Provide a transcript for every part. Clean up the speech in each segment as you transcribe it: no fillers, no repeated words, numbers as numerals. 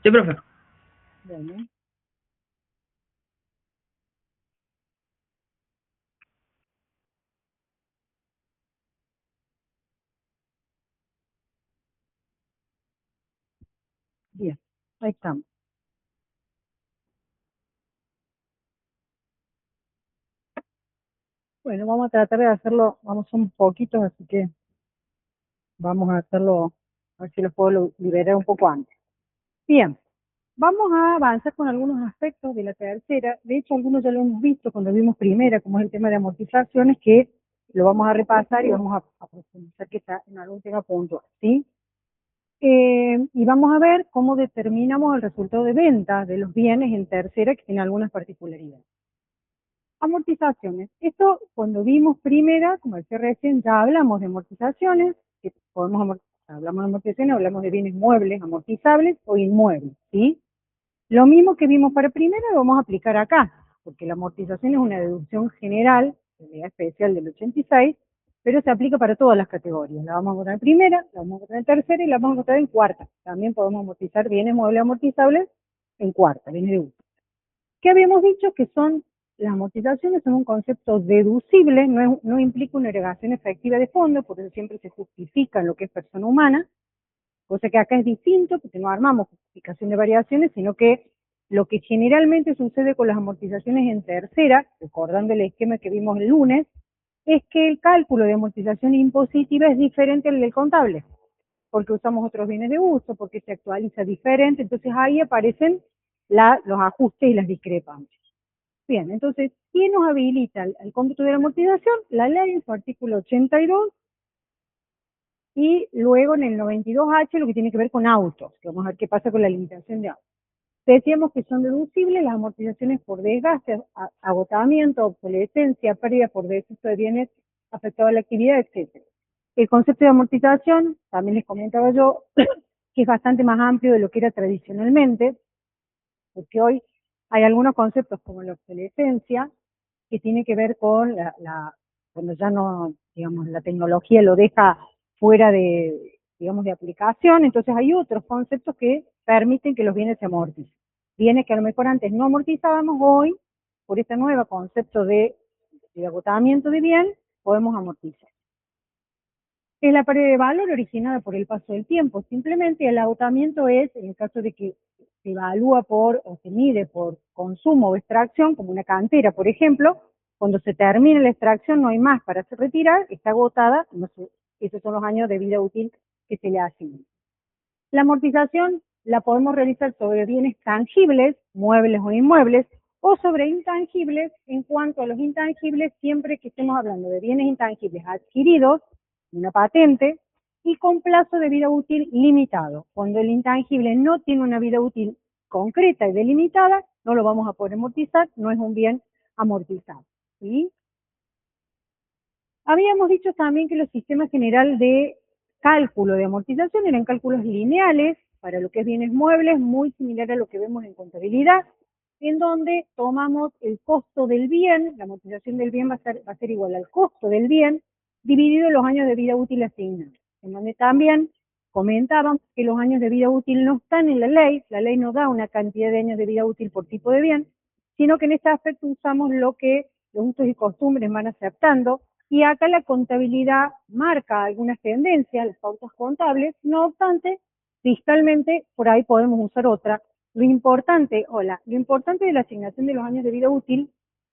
Sí, profe. Bueno, bien, ahí estamos. Bueno, vamos a tratar de hacerlo, vamos un poquito, así que vamos a hacerlo, a ver si lo puedo liberar un poco antes. Bien, vamos a avanzar con algunos aspectos de la tercera. De hecho, algunos ya lo hemos visto cuando vimos primera, como es el tema de amortizaciones, que lo vamos a repasar y vamos a profundizar que está en algún tema puntual, ¿sí? Y vamos a ver cómo determinamos el resultado de venta de los bienes en tercera, que tiene algunas particularidades. Amortizaciones. Esto, cuando vimos primera, como decía recién, ya hablamos de amortizaciones, que hablamos de amortizaciones, hablamos de bienes muebles, amortizables o inmuebles, ¿sí? Lo mismo que vimos para primera lo vamos a aplicar acá, porque la amortización es una deducción general, realidad especial del 86, pero se aplica para todas las categorías. La vamos a encontrar en primera, la vamos a encontrar en tercera y la vamos a encontrar en cuarta. También podemos amortizar bienes muebles amortizables en cuarta, bienes de uso. ¿Qué habíamos dicho? Que son las amortizaciones, son un concepto deducible, no implica una erogación efectiva de fondo, por eso siempre se justifica en lo que es persona humana, cosa que acá es distinto, porque no armamos justificación de variaciones, sino que lo que generalmente sucede con las amortizaciones en tercera, recordando el esquema que vimos el lunes, es que el cálculo de amortización impositiva es diferente al del contable, porque usamos otros bienes de uso, porque se actualiza diferente, entonces ahí aparecen los ajustes y las discrepancias. Bien, entonces, ¿quién nos habilita el cómputo de la amortización? La ley en su artículo 82 y luego en el 92H lo que tiene que ver con autos, que vamos a ver qué pasa con la limitación de autos. Decíamos que son deducibles las amortizaciones por desgaste, agotamiento, obsolescencia, pérdida por defecto de bienes afectados a la actividad, etc. El concepto de amortización, también les comentaba yo, que es bastante más amplio de lo que era tradicionalmente, porque hoy hay algunos conceptos como la obsolescencia, que tiene que ver con cuando ya no, digamos, la tecnología lo deja fuera de, digamos, de aplicación, entonces hay otros conceptos que permiten que los bienes se amorticen. Bienes que a lo mejor antes no amortizábamos, hoy, por este nuevo concepto de agotamiento de bien, podemos amortizar. Es la pérdida de valor originada por el paso del tiempo. Simplemente el agotamiento es, en el caso de que se evalúa por o se mide por consumo o extracción, como una cantera, por ejemplo, cuando se termina la extracción no hay más para retirar, está agotada, no sé, esos son los años de vida útil que se le asignan. La amortización la podemos realizar sobre bienes tangibles, muebles o inmuebles, o sobre intangibles. En cuanto a los intangibles, siempre que estemos hablando de bienes intangibles adquiridos, una patente, y con plazo de vida útil limitado. Cuando el intangible no tiene una vida útil concreta y delimitada, no lo vamos a poder amortizar, no es un bien amortizado, ¿sí? Habíamos dicho también que los sistemas general de cálculo de amortización eran cálculos lineales para lo que es bienes muebles, muy similar a lo que vemos en contabilidad, en donde tomamos el costo del bien, la amortización del bien va a ser igual al costo del bien, dividido en los años de vida útil asignados. En donde también comentaban que los años de vida útil no están en la ley no da una cantidad de años de vida útil por tipo de bien, sino que en este aspecto usamos lo que los usos y costumbres van aceptando, y acá la contabilidad marca algunas tendencias, las pautas contables, no obstante, fiscalmente por ahí podemos usar otra. Lo importante de la asignación de los años de vida útil,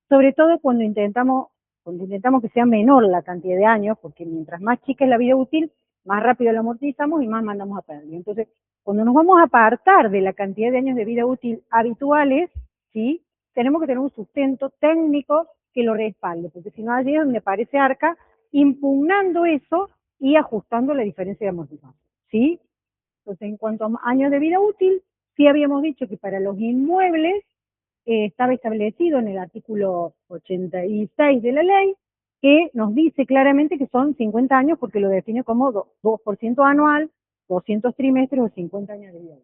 sobre todo cuando intentamos que sea menor la cantidad de años, porque mientras más chica es la vida útil, más rápido la amortizamos y más mandamos a pérdida. Entonces, cuando nos vamos a apartar de la cantidad de años de vida útil habituales, ¿sí? Tenemos que tener un sustento técnico que lo respalde, porque si no allí es donde aparece ARCA impugnando eso y ajustando la diferencia de amortización, ¿sí? Entonces, en cuanto a años de vida útil, sí habíamos dicho que para los inmuebles estaba establecido en el artículo 86 de la ley, que nos dice claramente que son 50 años porque lo define como 2% anual, 200 trimestres o 50 años de vida.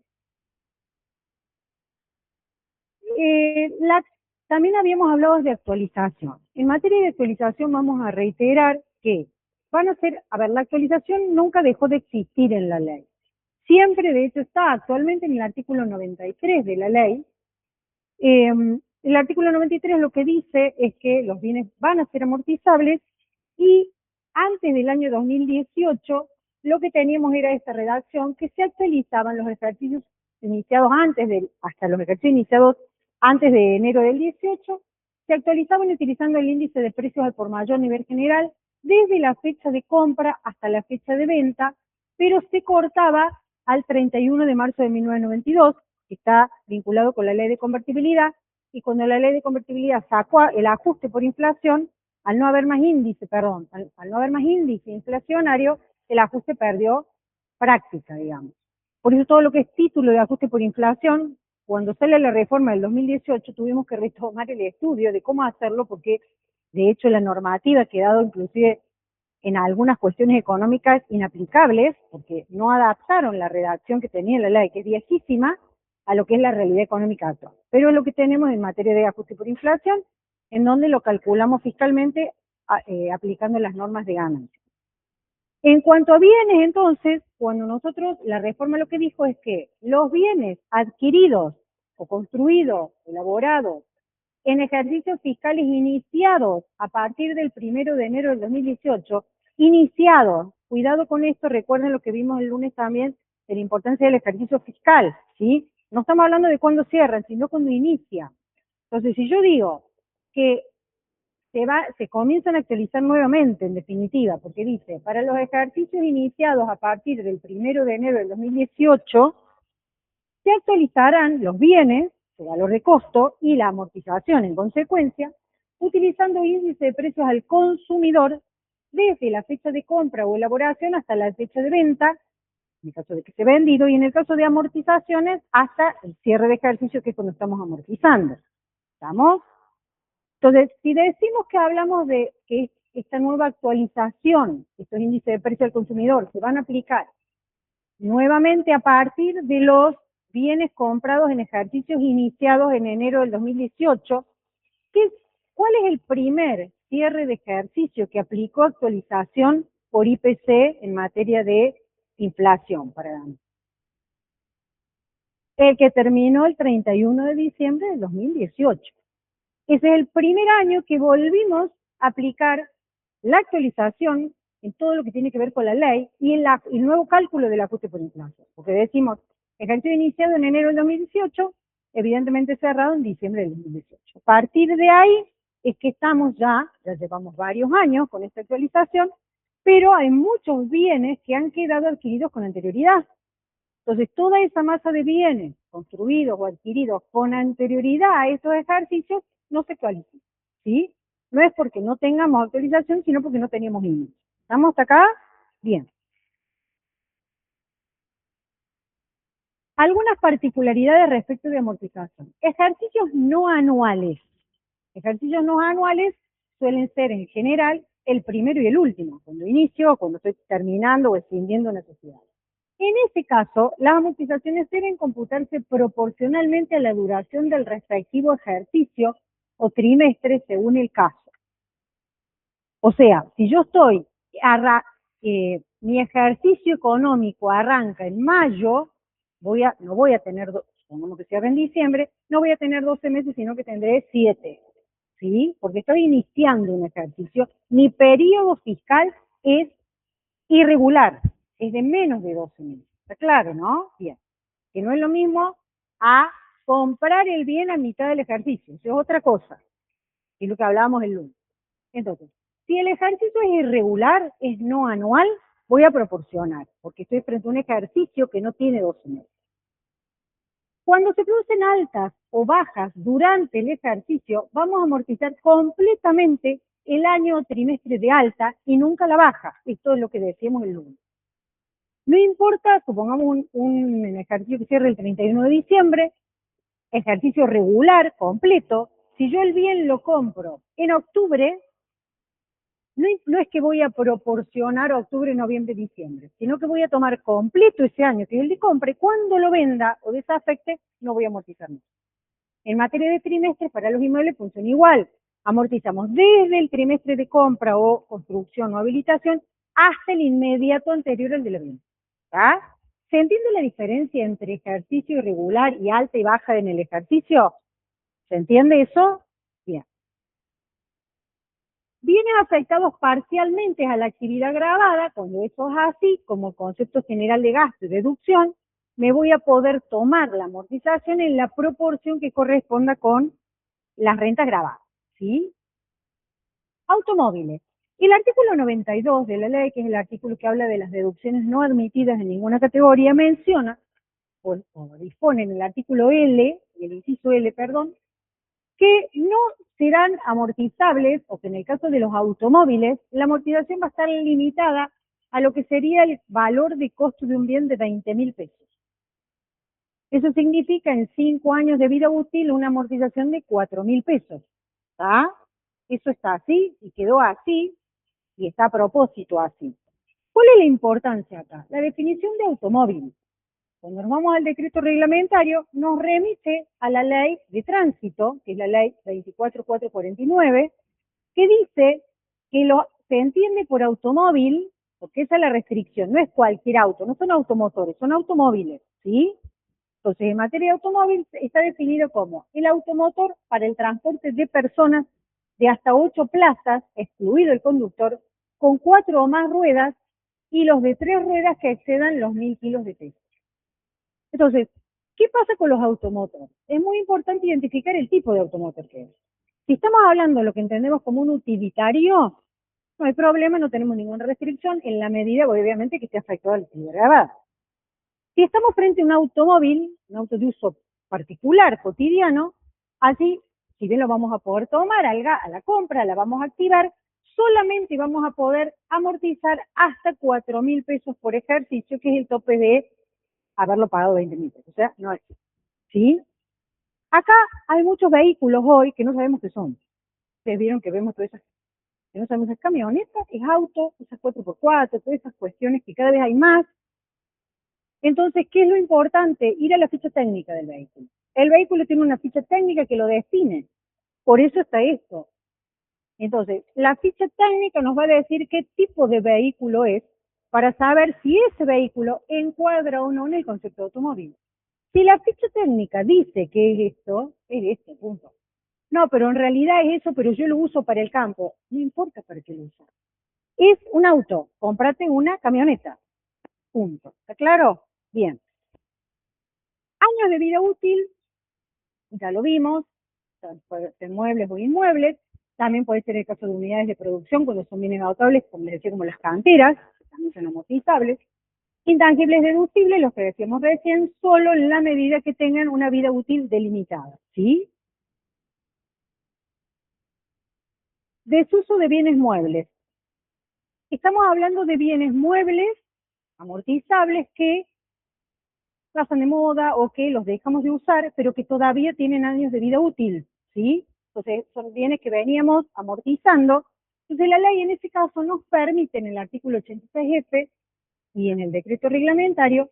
También habíamos hablado de actualización. En materia de actualización vamos a reiterar que la actualización nunca dejó de existir en la ley. diciembre, de hecho está actualmente en el artículo 93 de la ley. El artículo 93 lo que dice es que los bienes van a ser amortizables y antes del año 2018 lo que teníamos era esta redacción que se actualizaban los ejercicios iniciados hasta los ejercicios iniciados antes de enero del 18, se actualizaban utilizando el índice de precios al por mayor nivel general desde la fecha de compra hasta la fecha de venta, pero se cortaba al 31 de marzo de 1992, que está vinculado con la ley de convertibilidad, y cuando la ley de convertibilidad sacó el ajuste por inflación, al no haber más índice inflacionario, el ajuste perdió práctica, digamos. Por eso todo lo que es título de ajuste por inflación, cuando sale la reforma del 2018, tuvimos que retomar el estudio de cómo hacerlo, porque de hecho la normativa ha quedado inclusive en algunas cuestiones económicas inaplicables, porque no adaptaron la redacción que tenía la ley, que es viejísima, a lo que es la realidad económica actual. Pero es lo que tenemos en materia de ajuste por inflación, en donde lo calculamos fiscalmente aplicando las normas de ganancia. En cuanto a bienes, entonces, cuando la reforma lo que dijo es que los bienes adquiridos o construidos, elaborados, en ejercicios fiscales iniciados a partir del 1 de enero del 2018, iniciados, cuidado con esto, recuerden lo que vimos el lunes también, de la importancia del ejercicio fiscal, ¿sí? No estamos hablando de cuándo cierran, sino cuando inicia. Entonces, si yo digo que se comienzan a actualizar nuevamente, en definitiva, porque dice, para los ejercicios iniciados a partir del 1 de enero del 2018, se actualizarán los bienes, el valor de costo y la amortización en consecuencia, utilizando índice de precios al consumidor desde la fecha de compra o elaboración hasta la fecha de venta, en el caso de que se ha vendido, y en el caso de amortizaciones hasta el cierre de ejercicio, que es cuando estamos amortizando. ¿Estamos? Entonces, si decimos que hablamos de que esta nueva actualización, estos índices de precio al consumidor, se van a aplicar nuevamente a partir de los bienes comprados en ejercicios iniciados en enero del 2018, ¿cuál es el primer cierre de ejercicio que aplicó actualización por IPC en materia de inflación para ganar? El que terminó el 31 de diciembre del 2018. Ese es el primer año que volvimos a aplicar la actualización en todo lo que tiene que ver con la ley y en el nuevo cálculo del ajuste por inflación. Porque decimos, ejercicio iniciado en enero del 2018, evidentemente cerrado en diciembre del 2018. A partir de ahí es que estamos ya llevamos varios años con esta actualización, pero hay muchos bienes que han quedado adquiridos con anterioridad. Entonces, toda esa masa de bienes construidos o adquiridos con anterioridad a estos ejercicios no se actualizan, ¿sí? No es porque no tengamos actualización, sino porque no teníamos índice. ¿Estamos hasta acá? Bien. Algunas particularidades respecto de amortización. Ejercicios no anuales. Ejercicios no anuales suelen ser en general el primero y el último, cuando inicio o cuando estoy terminando o extendiendo una sociedad. En ese caso, las amortizaciones deben computarse proporcionalmente a la duración del respectivo ejercicio o trimestre según el caso. O sea, si yo mi ejercicio económico arranca en mayo, no voy a tener, supongamos que cierre en diciembre, no voy a tener 12 meses, sino que tendré 7, ¿sí? Porque estoy iniciando un ejercicio. Mi periodo fiscal es irregular, es de menos de 12 meses. ¿Está claro, no? Bien. Que no es lo mismo a comprar el bien a mitad del ejercicio. Eso es otra cosa. Es lo que hablábamos el lunes. Entonces, si el ejercicio es irregular, es no anual, voy a proporcionar, porque estoy frente a un ejercicio que no tiene 12 meses. Cuando se producen altas o bajas durante el ejercicio, vamos a amortizar completamente el año o trimestre de alta y nunca la baja. Esto es lo que decíamos el lunes. No importa, supongamos un ejercicio que cierre el 31 de diciembre, ejercicio regular, completo, si yo el bien lo compro en octubre, no es que voy a proporcionar octubre, noviembre, diciembre, sino que voy a tomar completo ese año que yo le compre, cuando lo venda o desafecte, no voy a amortizar más. En materia de trimestres, para los inmuebles funciona igual. Amortizamos desde el trimestre de compra o construcción o habilitación hasta el inmediato anterior al de la venta. ¿Está? ¿Se entiende la diferencia entre ejercicio irregular y alta y baja en el ejercicio? ¿Se entiende eso? Bien. Bienes afectados parcialmente a la actividad grabada, cuando eso es así, como concepto general de gasto y deducción, me voy a poder tomar la amortización en la proporción que corresponda con las rentas grabadas, ¿sí? Automóviles. El artículo 92 de la ley, que es el artículo que habla de las deducciones no admitidas en ninguna categoría, menciona, o dispone en el artículo L, el inciso L, perdón, que no serán amortizables, o que en el caso de los automóviles, la amortización va a estar limitada a lo que sería el valor de costo de un bien de 20.000 pesos. Eso significa en 5 años de vida útil una amortización de 4.000 pesos. ¿Está? Eso está así y quedó así y está a propósito así. ¿Cuál es la importancia acá? La definición de automóvil. Cuando nos vamos al decreto reglamentario, nos remite a la ley de tránsito, que es la ley 24449, que dice que se entiende por automóvil, porque esa es la restricción, no es cualquier auto, no son automotores, son automóviles, ¿sí? Entonces, en materia de automóvil está definido como el automotor para el transporte de personas de hasta 8 plazas, excluido el conductor, con 4 o más ruedas, y los de 3 ruedas que excedan los 1.000 kilos de peso. Entonces, ¿qué pasa con los automotores? Es muy importante identificar el tipo de automotor que es. Si estamos hablando de lo que entendemos como un utilitario, no hay problema, no tenemos ninguna restricción, en la medida, obviamente, que esté afectado a la actividad grabada. Si estamos frente a un automóvil, un auto de uso particular, cotidiano, así, si bien lo vamos a poder tomar a la compra, la vamos a activar, solamente vamos a poder amortizar hasta 4.000 pesos por ejercicio, que es el tope de haberlo pagado 20.000 pesos. O sea, no es. ¿Sí? Acá hay muchos vehículos hoy que no sabemos qué son. Ustedes vieron que vemos todas esas, que no sabemos, es camioneta, es auto, esas 4x4, todas esas cuestiones que cada vez hay más. Entonces, ¿qué es lo importante? Ir a la ficha técnica del vehículo. El vehículo tiene una ficha técnica que lo define. Por eso está esto. Entonces, la ficha técnica nos va a decir qué tipo de vehículo es para saber si ese vehículo encuadra o no en el concepto de automóvil. Si la ficha técnica dice que es esto, punto. No, pero en realidad es eso, pero yo lo uso para el campo. No importa para qué lo usas. Es un auto, cómprate una camioneta. Punto. ¿Está claro? Bien. Años de vida útil, ya lo vimos, puede ser muebles o inmuebles, también puede ser el caso de unidades de producción cuando son bienes agotables, como les decía, como las canteras, que también son amortizables. Intangibles deducibles, los que decíamos recién, solo en la medida que tengan una vida útil delimitada, ¿sí? Desuso de bienes muebles. Estamos hablando de bienes muebles amortizables que pasan de moda o que los dejamos de usar, pero que todavía tienen años de vida útil, ¿sí? Entonces, son bienes que veníamos amortizando. Entonces, la ley en ese caso nos permite, en el artículo 86F y en el decreto reglamentario,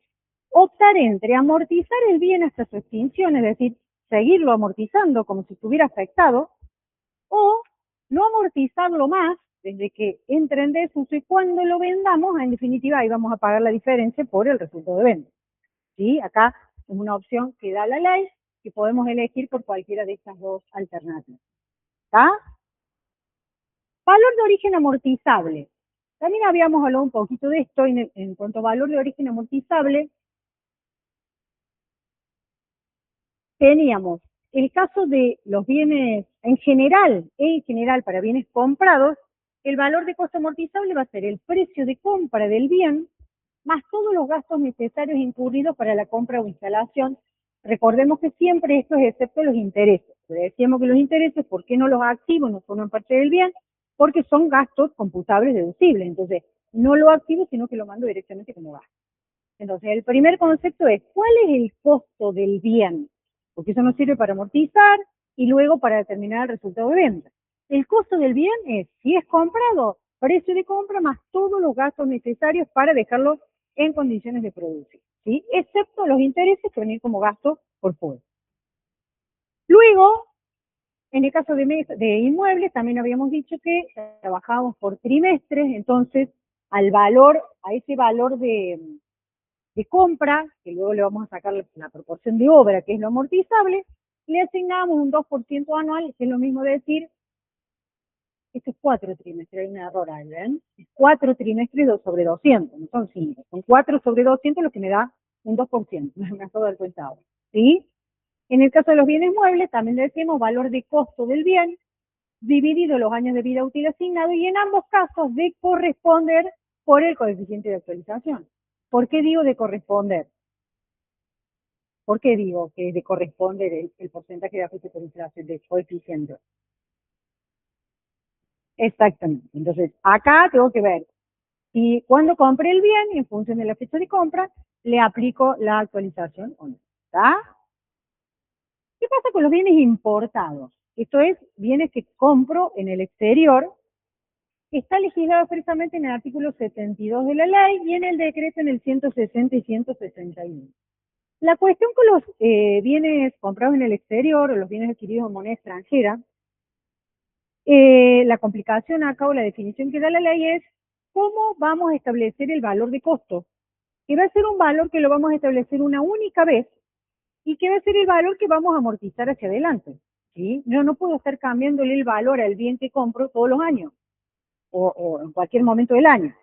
optar entre amortizar el bien hasta su extinción, es decir, seguirlo amortizando como si estuviera afectado, o no amortizarlo más desde que entre en desuso y cuando lo vendamos, en definitiva, ahí vamos a pagar la diferencia por el resultado de venta. ¿Sí? Acá es una opción que da la ley que podemos elegir por cualquiera de estas dos alternativas. ¿Está? Valor de origen amortizable. También habíamos hablado un poquito de esto en cuanto a valor de origen amortizable. Teníamos el caso de los bienes en general para bienes comprados, el valor de costo amortizable va a ser el precio de compra del bien más todos los gastos necesarios incurridos para la compra o instalación. Recordemos que siempre esto es excepto los intereses. Decíamos que los intereses, ¿por qué no los activo? No forman parte del bien, porque son gastos computables deducibles. Entonces, no lo activo, sino que lo mando directamente como gasto. Entonces, el primer concepto es, ¿cuál es el costo del bien? Porque eso nos sirve para amortizar y luego para determinar el resultado de venta. El costo del bien es, si es comprado, precio de compra más todos los gastos necesarios para dejarlo en condiciones de producir, ¿sí? Excepto los intereses que vienen como gasto por fuera. Luego, en el caso de inmuebles, también habíamos dicho que trabajábamos por trimestres, entonces a ese valor de de compra, que luego le vamos a sacar la proporción de obra, que es lo amortizable, le asignamos un 2% anual, que es lo mismo de decir, esto es 4 trimestres, hay un error ahí, ¿ven? Es 4 trimestres sobre 200, no son 5, son 4 sobre 200 lo que me da un 2%, me acabo de dar cuenta ahora, ¿sí? En el caso de los bienes muebles, también le decimos valor de costo del bien, dividido los años de vida útil asignado, y en ambos casos de corresponder por el coeficiente de actualización. ¿Por qué digo de corresponder? ¿Por qué digo que es de corresponder el porcentaje de ajuste por inflación de coeficiente? Exactamente. Entonces, acá tengo que ver si cuando compre el bien, en función de la fecha de compra, le aplico la actualización o no. ¿Está? ¿Qué pasa con los bienes importados? Esto es, bienes que compro en el exterior. Está legislado expresamente en el artículo 72 de la ley y en el decreto en el 160 y 161. La cuestión con los bienes comprados en el exterior o los bienes adquiridos en moneda extranjera, la complicación acá o la definición que da la ley es cómo vamos a establecer el valor de costo, que va a ser un valor que lo vamos a establecer una única vez y que va a ser el valor que vamos a amortizar hacia adelante. ¿Sí? Yo no puedo estar cambiándole el valor al bien que compro todos los años o en cualquier momento del año.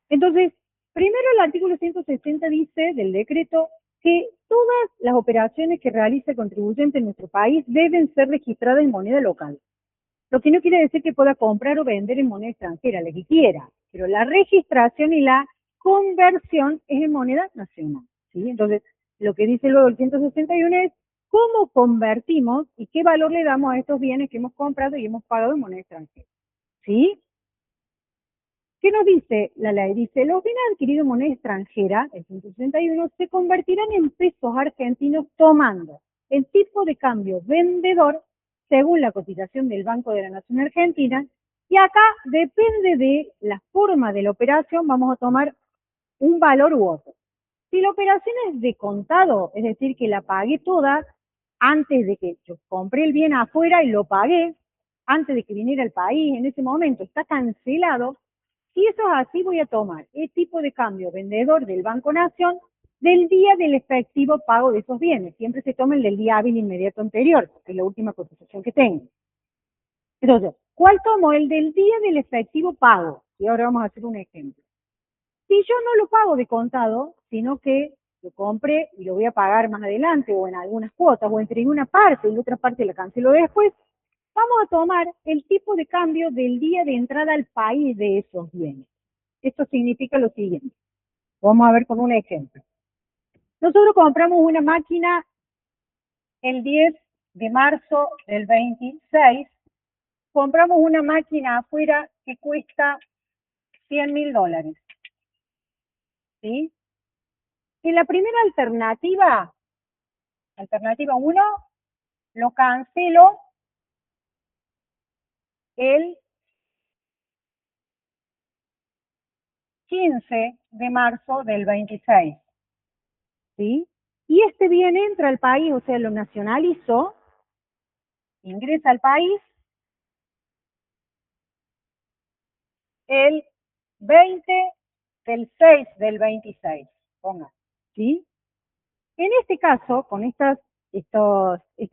Entonces, primero el artículo 160 dice del decreto que todas las operaciones que realice el contribuyente en nuestro país deben ser registradas en moneda local. Lo que no quiere decir que pueda comprar o vender en moneda extranjera, la que quiera, pero la registración y la conversión es en moneda nacional. ¿Sí? Entonces, lo que dice luego el 161 es cómo convertimos y qué valor le damos a estos bienes que hemos comprado y hemos pagado en moneda extranjera. ¿Sí? ¿Qué nos dice la ley? Dice, los bienes adquiridos en moneda extranjera, el 161, se convertirán en pesos argentinos tomando el tipo de cambio vendedor según la cotización del Banco de la Nación Argentina, y acá depende de la forma de la operación, vamos a tomar un valor u otro. Si la operación es de contado, es decir, que la pagué toda antes de que yo compré el bien afuera y lo pagué, antes de que viniera al país, en ese momento está cancelado. Si eso es así, voy a tomar el tipo de cambio vendedor del Banco Nación del día del efectivo pago de esos bienes. Siempre se toma el del día hábil inmediato anterior, que es la última cotización que tengo. Entonces, ¿cuál tomo? El del día del efectivo pago. Y ahora vamos a hacer un ejemplo. Si yo no lo pago de contado, sino que lo compré y lo voy a pagar más adelante o en algunas cuotas o entregué una parte y la otra parte la cancelo después, vamos a tomar el tipo de cambio del día de entrada al país de esos bienes. Esto significa lo siguiente. Vamos a ver con un ejemplo. Nosotros compramos una máquina el 10 de marzo del 26. Compramos una máquina afuera que cuesta $100.000. ¿Sí? En la primera alternativa 1, lo cancelo el 15 de marzo del 26. ¿Sí? Y este bien entra al país, o sea, lo nacionalizo, ingresa al país el 20 del 6 del 26. Ponga. ¿Sí? En este caso, con este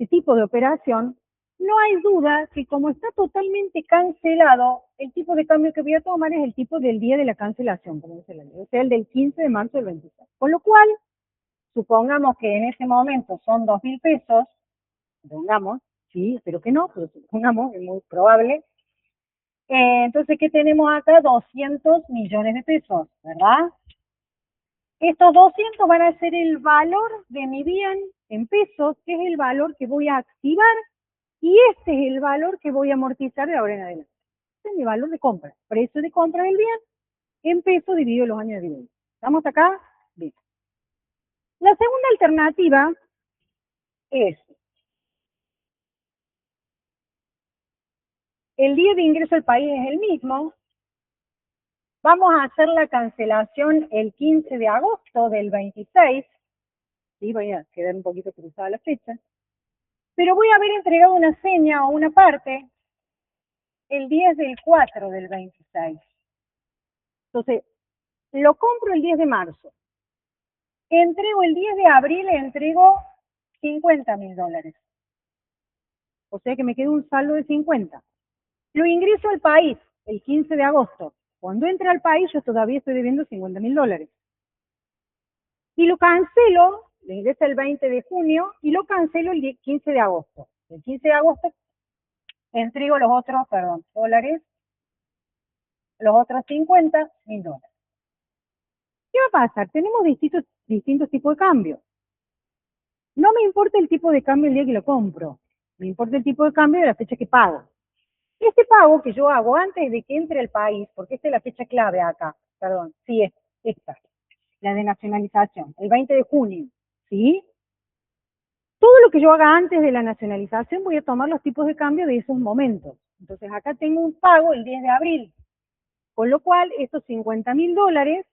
tipo de operación, no hay duda que como está totalmente cancelado, el tipo de cambio que voy a tomar es el tipo del día de la cancelación, como dice la ley, o sea, el del 15 de marzo del 26. Con lo cual, supongamos que en ese momento son 2.000 pesos, supongamos, sí, espero que no, pero supongamos, es muy probable. Entonces, ¿qué tenemos acá? 200 millones de pesos, ¿verdad? Estos 200 van a ser el valor de mi bien en pesos, que es el valor que voy a activar, y este es el valor que voy a amortizar de ahora en adelante. Este es mi valor de compra, precio de compra del bien en pesos dividido los años de vida. ¿Estamos acá? Bien. La segunda alternativa es el día de ingreso al país es el mismo. Vamos a hacer la cancelación el 15 de agosto del 26. Sí, voy a quedar un poquito cruzada la fecha. Pero voy a haber entregado una seña o una parte el 10 del 4 del 26. Entonces, lo compro el 10 de marzo. Entrego el 10 de abril, entrego $50.000. O sea que me queda un saldo de 50. Lo ingreso al país el 15 de agosto. Cuando entre al país, yo todavía estoy debiendo $50.000. Y lo cancelo, lo ingreso el 20 de junio y lo cancelo el 15 de agosto. El 15 de agosto entrego los otros, dólares, los otros $50.000. ¿Qué va a pasar? Tenemos distintos tipos de cambio. No me importa el tipo de cambio el día que lo compro. Me importa el tipo de cambio de la fecha que pago. Este pago que yo hago antes de que entre al país, porque esta es la fecha clave acá, sí, es esta, la de nacionalización, el 20 de junio, ¿sí? Todo lo que yo haga antes de la nacionalización voy a tomar los tipos de cambio de esos momentos. Entonces acá tengo un pago el 10 de abril, con lo cual estos $50.000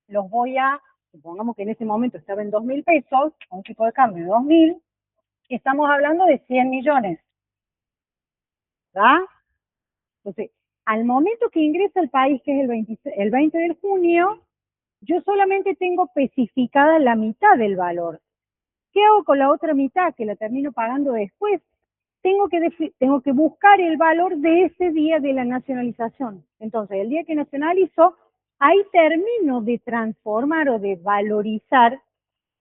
los voy a, supongamos que en ese momento estaba en 2.000 pesos, a un tipo de cambio de 2.000, estamos hablando de 100 millones, ¿verdad? Entonces, al momento que ingresa al país, que es el 20 de junio, yo solamente tengo especificada la mitad del valor. ¿Qué hago con la otra mitad, que la termino pagando después? Tengo que buscar el valor de ese día de la nacionalización. Entonces, el día que nacionalizo, ahí termino de transformar o de valorizar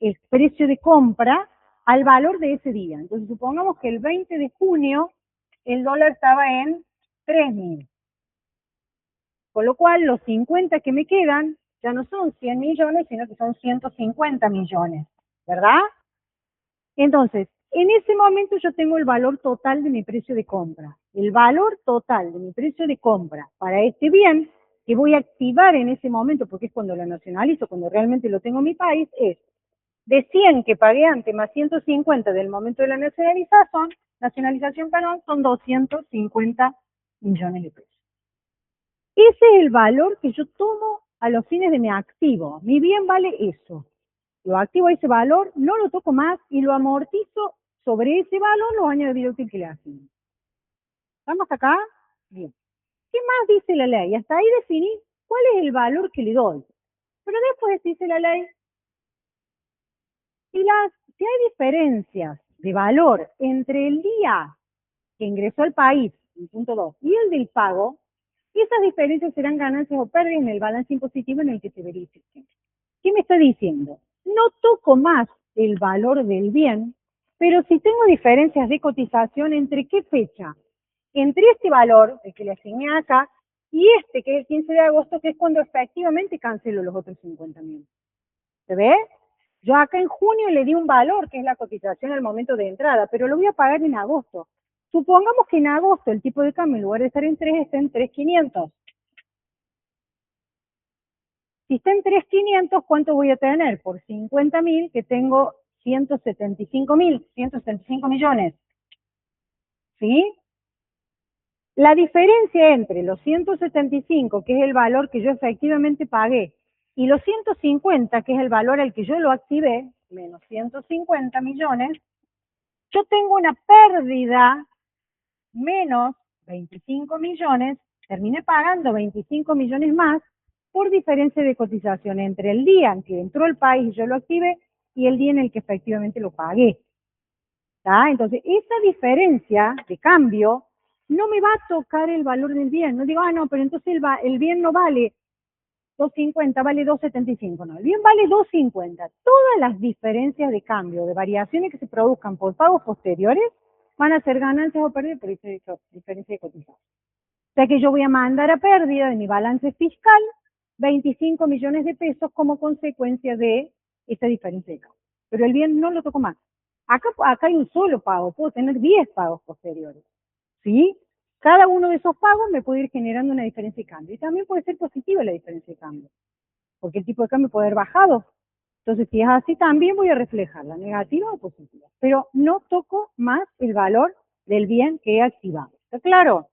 el precio de compra al valor de ese día. Entonces, supongamos que el 20 de junio el dólar estaba en 3.000. Con lo cual, los 50 que me quedan ya no son 100 millones, sino que son 150 millones, ¿verdad? Entonces, en ese momento yo tengo el valor total de mi precio de compra. El valor total de mi precio de compra para este bien, que voy a activar en ese momento, porque es cuando lo nacionalizo, cuando realmente lo tengo en mi país, es de 100 que pagué antes más 150 del momento de la nacionalización, son 250 millones de pesos. Ese es el valor que yo tomo a los fines de mi activo. Mi bien vale eso. Lo activo a ese valor, no lo toco más y lo amortizo sobre ese valor los años de vida útil que le hacen. ¿Estamos acá? Bien. ¿Qué más dice la ley? Hasta ahí definí cuál es el valor que le doy. Pero después dice la ley, si hay diferencias de valor entre el día que ingresó al país, el punto 2, y el del pago, esas diferencias serán ganancias o pérdidas en el balance impositivo en el que se verifiquen. ¿Qué me está diciendo? No toco más el valor del bien, pero si tengo diferencias de cotización, ¿entre qué fecha? Entre este valor, el que le asigné acá, y este, que es el 15 de agosto, que es cuando efectivamente cancelo los otros 50.000. ¿Se ve? Yo acá en junio le di un valor, que es la cotización al momento de entrada, pero lo voy a pagar en agosto. Supongamos que en agosto el tipo de cambio, en lugar de estar en 3, está en 3.500. Si está en 3.500, ¿cuánto voy a tener? Por 50.000, que tengo 175 millones. ¿Sí? La diferencia entre los 175, que es el valor que yo efectivamente pagué, y los 150, que es el valor al que yo lo activé, menos 150 millones, yo tengo una pérdida menos 25 millones, terminé pagando 25 millones más por diferencia de cotización entre el día en que entró el país y yo lo activé y el día en el que efectivamente lo pagué. ¿Tá? Entonces, esa diferencia de cambio no me va a tocar el valor del bien. No digo, no, pero entonces el bien no vale 2.50, vale 2.75. No, el bien vale 2.50. Todas las diferencias de cambio, de variaciones que se produzcan por pagos posteriores, van a ser ganancias o pérdidas por esa diferencia de cotización. O sea que yo voy a mandar a pérdida de mi balance fiscal 25 millones de pesos como consecuencia de esa diferencia de cambio. Pero el bien no lo toco más. Acá hay un solo pago, puedo tener 10 pagos posteriores. ¿Sí? Cada uno de esos pagos me puede ir generando una diferencia de cambio. Y también puede ser positiva la diferencia de cambio, porque el tipo de cambio puede haber bajado. Entonces, si es así, también voy a reflejar la negativa o positiva. Pero no toco más el valor del bien que he activado. ¿Está claro?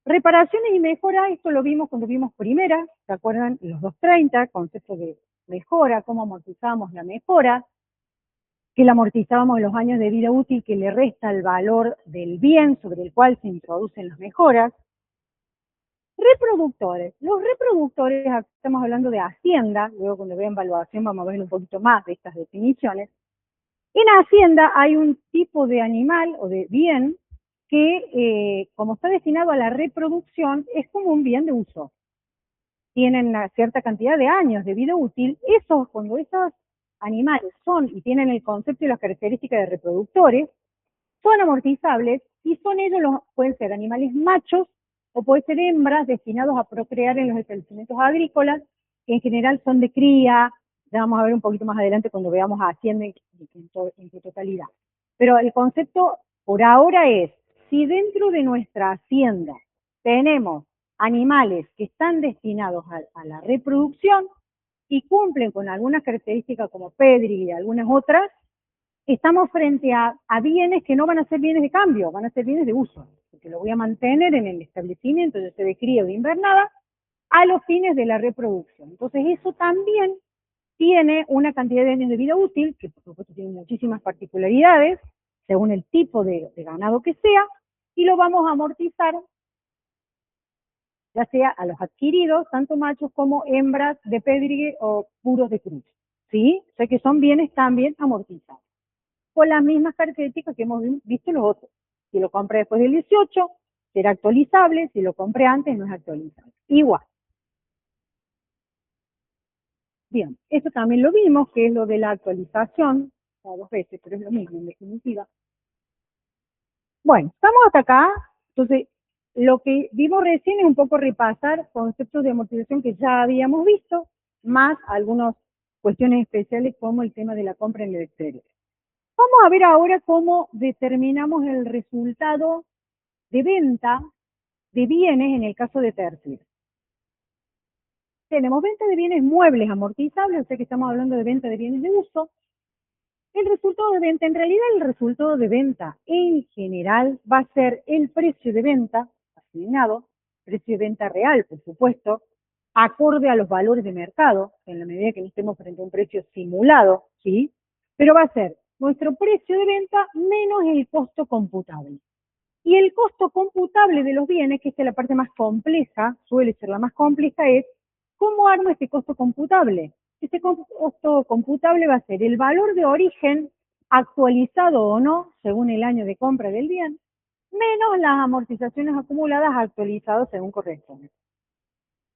Reparaciones y mejoras, esto lo vimos cuando vimos primera, ¿se acuerdan? Los 230, concepto de mejora, cómo amortizamos la mejora, que la amortizábamos en los años de vida útil que le resta el valor del bien sobre el cual se introducen las mejoras. Reproductores. Los reproductores, aquí estamos hablando de Hacienda, luego cuando vean evaluación vamos a ver un poquito más de estas definiciones. En Hacienda hay un tipo de animal o de bien que, como está destinado a la reproducción, es como un bien de uso. Tienen una cierta cantidad de años de vida útil. Eso, cuando esos animales son y tienen el concepto y las características de reproductores, son amortizables y son ellos pueden ser animales machos o pueden ser hembras destinados a procrear en los establecimientos agrícolas, que en general son de cría. Ya vamos a ver un poquito más adelante cuando veamos a Hacienda en su totalidad. Pero el concepto por ahora es, si dentro de nuestra hacienda tenemos animales que están destinados a la reproducción y cumplen con algunas características como pedigree y algunas otras, estamos frente a bienes que no van a ser bienes de cambio, van a ser bienes de uso, porque lo voy a mantener en el establecimiento, ya sea de cría o de invernada, a los fines de la reproducción. Entonces eso también tiene una cantidad de años de vida útil, que por supuesto tiene muchísimas particularidades, según el tipo de ganado que sea, y lo vamos a amortizar, ya sea a los adquiridos, tanto machos como hembras de pedigree o puros de cruz. ¿Sí? O sea que son bienes también amortizados, con las mismas características que hemos visto en los otros. Si lo compré después del 18, será actualizable, si lo compré antes, no es actualizable. Igual. Bien, esto también lo vimos, que es lo de la actualización, o dos veces, pero es lo mismo en definitiva. Bueno, estamos hasta acá, entonces lo que vimos recién es un poco repasar conceptos de amortización que ya habíamos visto, más algunas cuestiones especiales como el tema de la compra en el exterior. Vamos a ver ahora cómo determinamos el resultado de venta de bienes en el caso de terceros. Tenemos venta de bienes muebles amortizables, o sea que estamos hablando de venta de bienes de uso. El resultado de venta, en realidad el resultado de venta en general va a ser el precio de venta asignado, precio de venta real, por supuesto, acorde a los valores de mercado, en la medida que no estemos frente a un precio simulado, ¿sí? Pero va a ser nuestro precio de venta menos el costo computable. Y el costo computable de los bienes, que esta es la parte más compleja, suele ser la más compleja, es cómo armo este costo computable. Este costo computable va a ser el valor de origen actualizado o no, según el año de compra del bien, menos las amortizaciones acumuladas actualizadas según corresponde.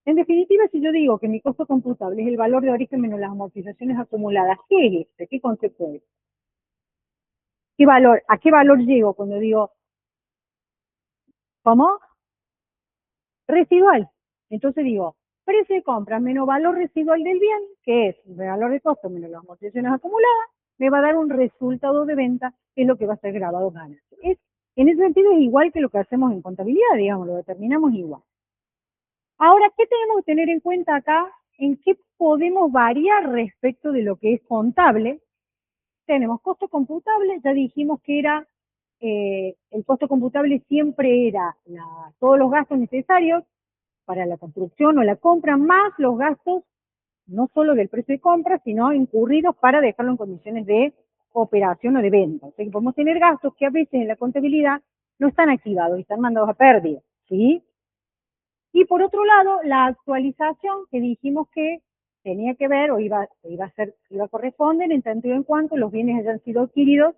En definitiva, si yo digo que mi costo computable es el valor de origen menos las amortizaciones acumuladas, ¿qué es este? ¿Qué concepto es? ¿Qué valor? ¿A qué valor llego cuando digo, ¿cómo? Residual. Entonces digo, precio de compra menos valor residual del bien, que es el valor de costo menos las amortizaciones acumuladas, me va a dar un resultado de venta, que es lo que va a ser grabado ganancia. En ese sentido es igual que lo que hacemos en contabilidad, digamos, lo determinamos igual. Ahora, ¿qué tenemos que tener en cuenta acá? ¿En qué podemos variar respecto de lo que es contable? Tenemos costo computable, ya dijimos que era, el costo computable siempre era todos los gastos necesarios para la construcción o la compra, más los gastos no solo del precio de compra, sino incurridos para dejarlo en condiciones de operación o de venta. O sea que podemos tener gastos que a veces en la contabilidad no están activados y están mandados a pérdida, ¿sí? Y por otro lado, la actualización que dijimos que tenía que ver o iba a corresponder en tanto y en cuanto los bienes hayan sido adquiridos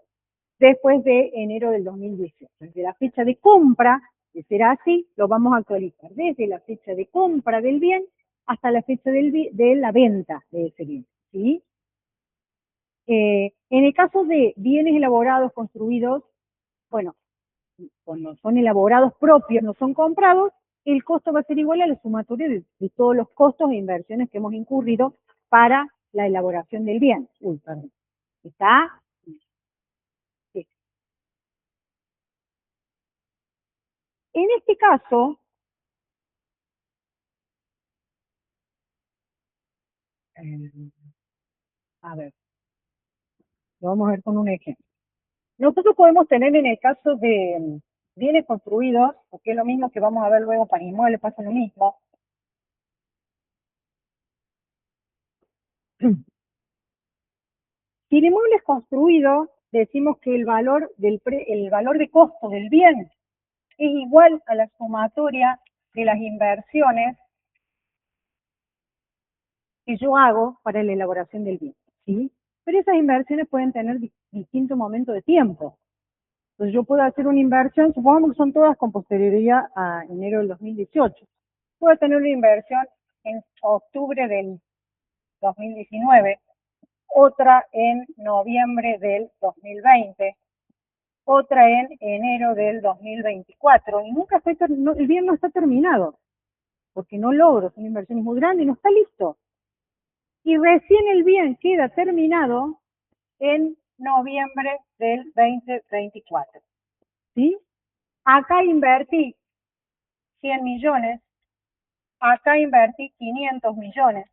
después de enero del 2018. Desde la fecha de compra, que será así, lo vamos a actualizar desde la fecha de compra del bien hasta la fecha de la venta de ese bien, ¿sí? En el caso de bienes elaborados, construidos, bueno, cuando son elaborados propios, no son comprados, el costo va a ser igual a la sumatoria de todos los costos e inversiones que hemos incurrido para la elaboración del bien. Uy, perdón. ¿Está? Sí. En este caso, eh, a ver, lo vamos a ver con un ejemplo. Nosotros podemos tener en el caso de bienes construidos, porque es lo mismo que vamos a ver luego para inmuebles, pasa lo mismo. Si el inmueble es construido, decimos que el valor de costo del bien es igual a la sumatoria de las inversiones que yo hago para la elaboración del bien, ¿sí? Pero esas inversiones pueden tener distintos momentos de tiempo. Entonces yo puedo hacer una inversión, supongamos que son todas con posterioridad a enero del 2018. Puedo tener una inversión en octubre del 2019, otra en noviembre del 2020, otra en enero del 2024, y nunca el bien no está terminado, porque no logro, son inversiones muy grandes y no está listo. Y recién el bien queda terminado en noviembre del 2024. ¿Sí? Acá invertí 100 millones, acá invertí 500 millones,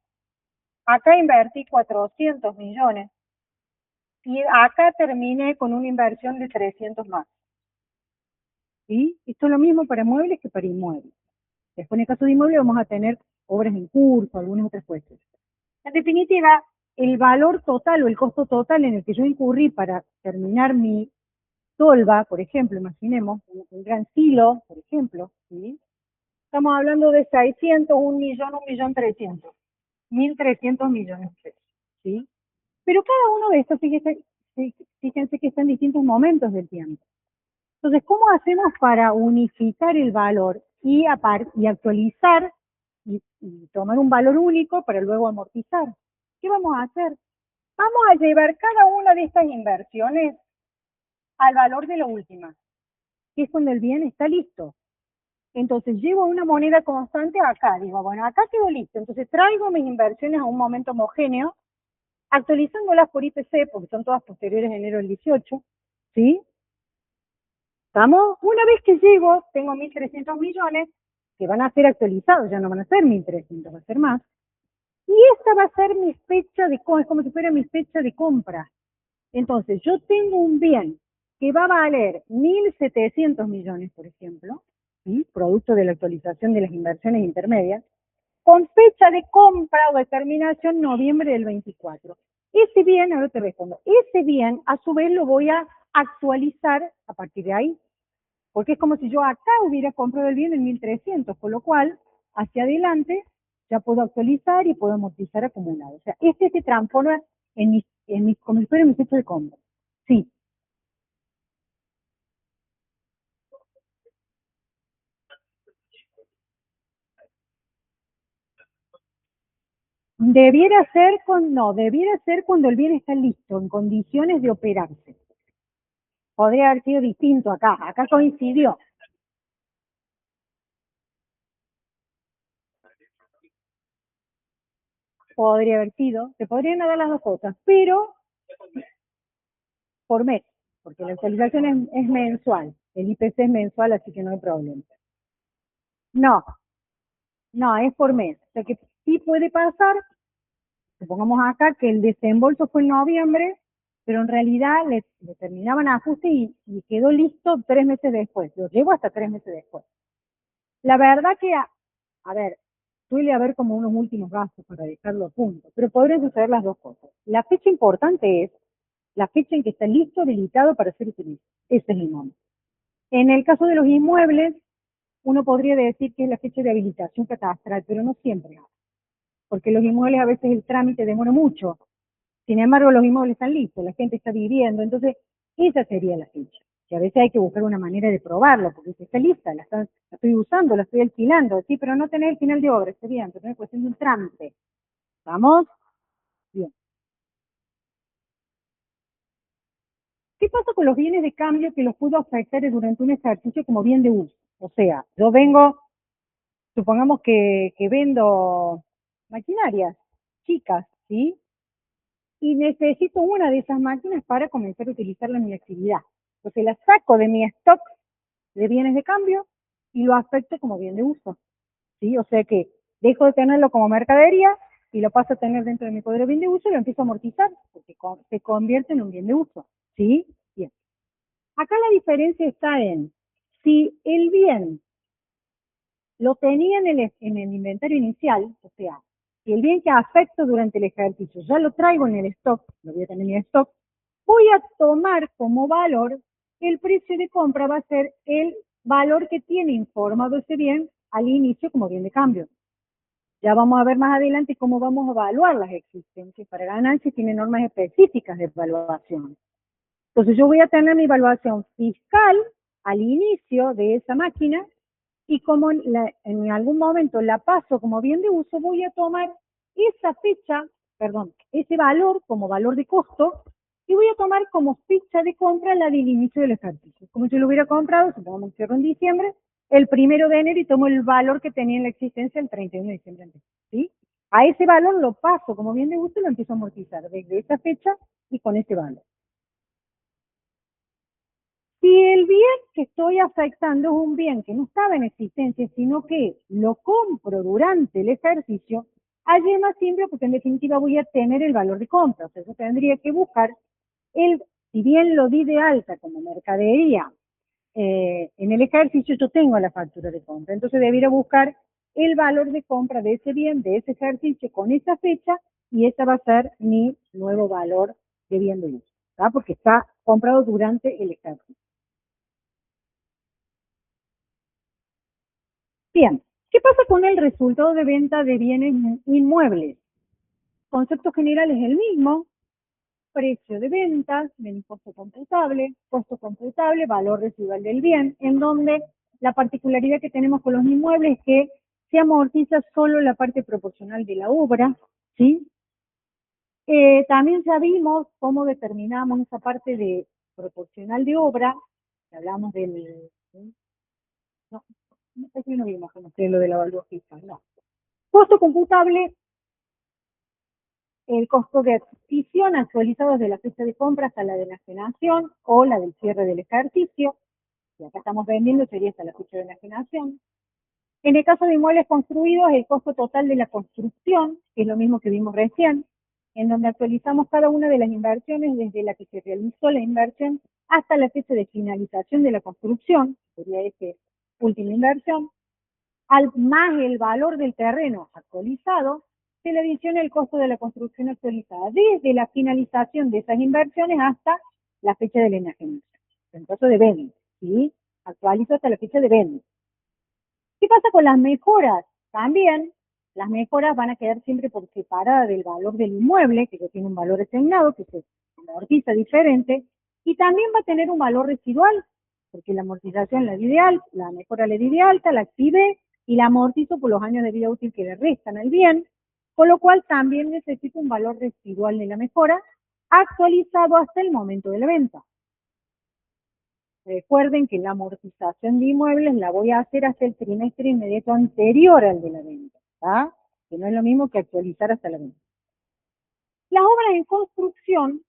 acá invertí 400 millones, y acá terminé con una inversión de 300 más. ¿Sí? Esto es lo mismo para muebles que para inmuebles. Después, en el caso de inmuebles, vamos a tener obras en curso, algunas otras cuestiones. En definitiva, el valor total o el costo total en el que yo incurrí para terminar mi tolva, por ejemplo, imaginemos, un gran silo, por ejemplo, ¿sí? Estamos hablando de 600, 1.300.000, 1.300 millones de pesos, ¿sí? Pero cada uno de estos, fíjense que está en distintos momentos del tiempo. Entonces, ¿cómo hacemos para unificar el valor y actualizar y tomar un valor único para luego amortizar? ¿Qué vamos a hacer? Vamos a llevar cada una de estas inversiones al valor de la última, que es cuando el bien está listo. Entonces llevo una moneda constante acá, digo, bueno, acá quedó listo, entonces traigo mis inversiones a un momento homogéneo, actualizándolas por IPC, porque son todas posteriores a enero del 18, ¿sí? ¿Estamos? Una vez que llego, tengo 1.300 millones, que van a ser actualizados, ya no van a ser 1.300, va a ser más, y esta va a ser mi fecha de compra, es como si fuera mi fecha de compra. Entonces, yo tengo un bien que va a valer 1.700 millones, por ejemplo, ¿sí? Producto de la actualización de las inversiones intermedias, con fecha de compra o de terminación noviembre del 24. Ese bien, ahora te respondo, ese bien a su vez lo voy a actualizar a partir de ahí, porque es como si yo acá hubiera comprado el bien en 1.300, con lo cual, hacia adelante, ya puedo actualizar y puedo amortizar acumulado. O sea, este se transforma como si fuera mi fecha de compra. Sí. Debiera ser cuando el bien está listo, en condiciones de operarse. Podría haber sido distinto acá coincidió. Podría haber sido, se podrían dar las dos cosas, pero por mes, porque la actualización es mensual, el IPC es mensual, así que no hay problema. No, no, es por mes. O sea que sí puede pasar, supongamos acá que el desembolso fue en noviembre, pero en realidad le terminaban ajuste y quedó listo 3 meses después. Lo llevo hasta 3 meses después. La verdad que, a ver, suele haber como unos últimos gastos para dejarlo a punto, pero podrían suceder las dos cosas. La fecha importante es la fecha en que está listo, habilitado para ser utilizado. Ese es el nombre. En el caso de los inmuebles, uno podría decir que es la fecha de habilitación catastral, pero no siempre, porque los inmuebles a veces el trámite demora mucho. Sin embargo, los inmuebles están listos, la gente está viviendo, entonces esa sería la fecha. Que a veces hay que buscar una manera de probarlo, porque si está lista, la estoy usando, la estoy alquilando, sí, pero no tener el final de obra, está bien, pero es cuestión de un trámite. ¿Vamos? Bien. ¿Qué pasa con los bienes de cambio que los puedo afectar durante un ejercicio como bien de uso? O sea, yo vengo, supongamos que vendo maquinarias chicas, ¿sí? Y necesito una de esas máquinas para comenzar a utilizarla en mi actividad. Entonces la saco de mi stock de bienes de cambio y lo afecto como bien de uso, ¿sí? O sea que dejo de tenerlo como mercadería y lo paso a tener dentro de mi poder de bien de uso y lo empiezo a amortizar, porque se convierte en un bien de uso, ¿sí? Bien. Acá la diferencia está en si el bien lo tenía en el inventario inicial, o sea, si el bien que afecto durante el ejercicio ya lo traigo en el stock, lo voy a tener en el stock, voy a tomar como valor el precio de compra, va a ser el valor que tiene informado ese bien al inicio como bien de cambio. Ya vamos a ver más adelante cómo vamos a evaluar las existencias. Para ganancias tiene normas específicas de evaluación. Entonces yo voy a tener mi evaluación fiscal al inicio de esa máquina y como en algún momento la paso como bien de uso, voy a tomar esa fecha, perdón, ese valor como valor de costo y voy a tomar como fecha de compra la del inicio del ejercicio. Como yo lo hubiera comprado, supongamos que cierro en diciembre, el 1 de enero y tomo el valor que tenía en la existencia el 31 de diciembre. ¿Sí? A ese valor lo paso como bien de uso y lo empiezo a amortizar desde esa fecha y con ese valor. Si el bien que estoy afectando es un bien que no estaba en existencia, sino que lo compro durante el ejercicio, allí es más simple porque en definitiva voy a tener el valor de compra. O sea, yo tendría que buscar si bien lo di de alta como mercadería en el ejercicio, yo tengo la factura de compra. Entonces debería buscar el valor de compra de ese bien, de ese ejercicio con esa fecha y esa va a ser mi nuevo valor de bien de uso, ¿tá? Porque está comprado durante el ejercicio. Bien, ¿qué pasa con el resultado de venta de bienes inmuebles? Concepto general es el mismo, precio de ventas, menos costo computable, valor residual del bien, en donde la particularidad que tenemos con los inmuebles es que se amortiza solo la parte proporcional de la obra, ¿sí? También ya vimos cómo determinamos esa parte de proporcional de obra, hablamos del... No, no sé si no vimos cómo es lo de la evaluación fiscal, no. Costo computable, el costo de adquisición actualizado desde la fecha de compra hasta la de enajenación o la del cierre del ejercicio. Si acá estamos vendiendo, sería hasta la fecha de enajenación. En el caso de inmuebles construidos, el costo total de la construcción, que es lo mismo que vimos recién, en donde actualizamos cada una de las inversiones desde la que se realizó la inversión hasta la fecha de finalización de la construcción, sería esta última inversión, más el valor del terreno actualizado, se le adiciona el costo de la construcción actualizada, desde la finalización de esas inversiones hasta la fecha de la enajenación. En caso de venta, ¿sí? Actualizo hasta la fecha de venta. ¿Qué pasa con las mejoras? También las mejoras van a quedar siempre por separada del valor del inmueble, que tiene un valor asignado, que se amortiza diferente, y también va a tener un valor residual, porque la amortización la di de alta, la mejora la di de alta, la activé y la amortizo por los años de vida útil que le restan al bien, con lo cual también necesito un valor residual de la mejora actualizado hasta el momento de la venta. Recuerden que la amortización de inmuebles la voy a hacer hasta el trimestre inmediato anterior al de la venta, ¿tá? Que no es lo mismo que actualizar hasta la venta. Las obras en construcción,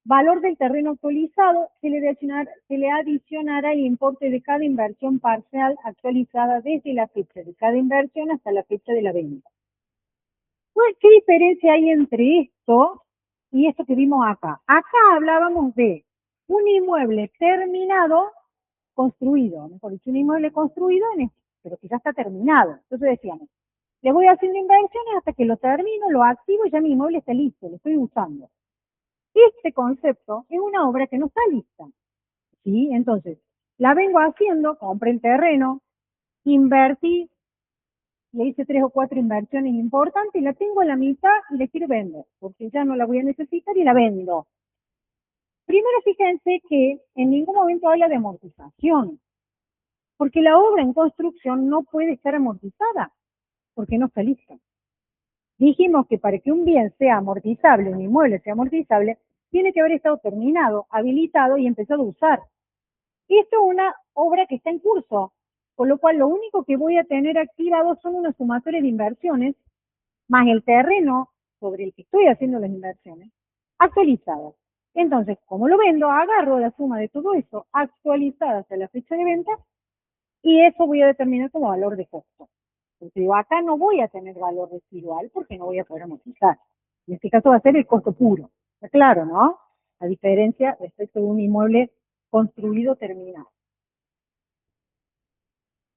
valor del terreno actualizado, se le adicionará el importe de cada inversión parcial actualizada desde la fecha de cada inversión hasta la fecha de la venta. ¿Qué diferencia hay entre esto y esto que vimos acá? Acá hablábamos de un inmueble terminado, construido, mejor dicho, un inmueble construido, pero que ya está terminado. Entonces decíamos, le voy haciendo inversiones hasta que lo termino, lo activo y ya mi inmueble está listo, lo estoy usando. Este concepto es una obra que no está lista, ¿sí? Entonces, la vengo haciendo, compré el terreno, invertí, le hice 3 o 4 inversiones importantes, la tengo a la mitad y la quiero vender, porque ya no la voy a necesitar y la vendo. Primero fíjense que en ningún momento habla de amortización, porque la obra en construcción no puede estar amortizada, porque no está lista. Dijimos que para que un bien sea amortizable, un inmueble sea amortizable, tiene que haber estado terminado, habilitado y empezado a usar. Esto es una obra que está en curso, con lo cual lo único que voy a tener activado son una sumatoria de inversiones, más el terreno sobre el que estoy haciendo las inversiones, actualizadas. Entonces, como lo vendo, agarro la suma de todo eso actualizada hasta la fecha de venta y eso voy a determinar como valor de costo. Porque digo, acá no voy a tener valor residual porque no voy a poder amortizar. En este caso va a ser el costo puro. Está claro, ¿no? A diferencia respecto de un inmueble construido terminado.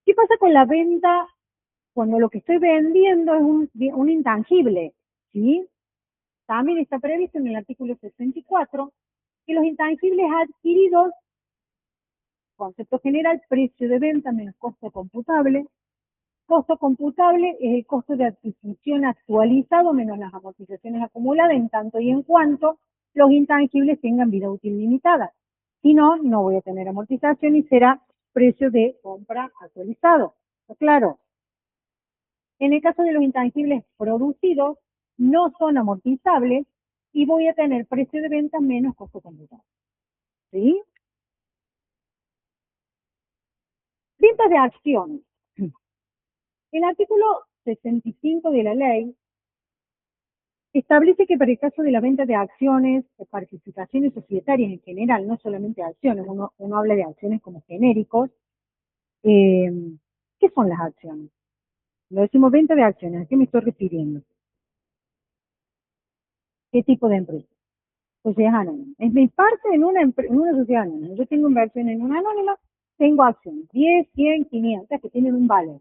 ¿Qué pasa con la venta cuando lo que estoy vendiendo es un intangible? ¿Sí? También está previsto en el artículo 64 que los intangibles adquiridos, concepto general, precio de venta menos costo computable, Costo computable es el costo de adquisición actualizado menos las amortizaciones acumuladas en tanto y en cuanto los intangibles tengan vida útil limitada. Si no, no voy a tener amortización y será precio de compra actualizado. Claro, en el caso de los intangibles producidos, no son amortizables y voy a tener precio de venta menos costo computable. ¿Sí? Ventas de acciones. El artículo 65 de la ley establece que para el caso de la venta de acciones, de participaciones societarias en general, no solamente acciones, uno habla de acciones como genéricos, ¿qué son las acciones? Lo decimos venta de acciones, ¿a qué me estoy refiriendo? ¿Qué tipo de empresa? Sociedades anónimas. Es mi parte en una sociedad anónima. Yo tengo inversión en una anónima, tengo acciones, 10, 100, 500, que tienen un valor.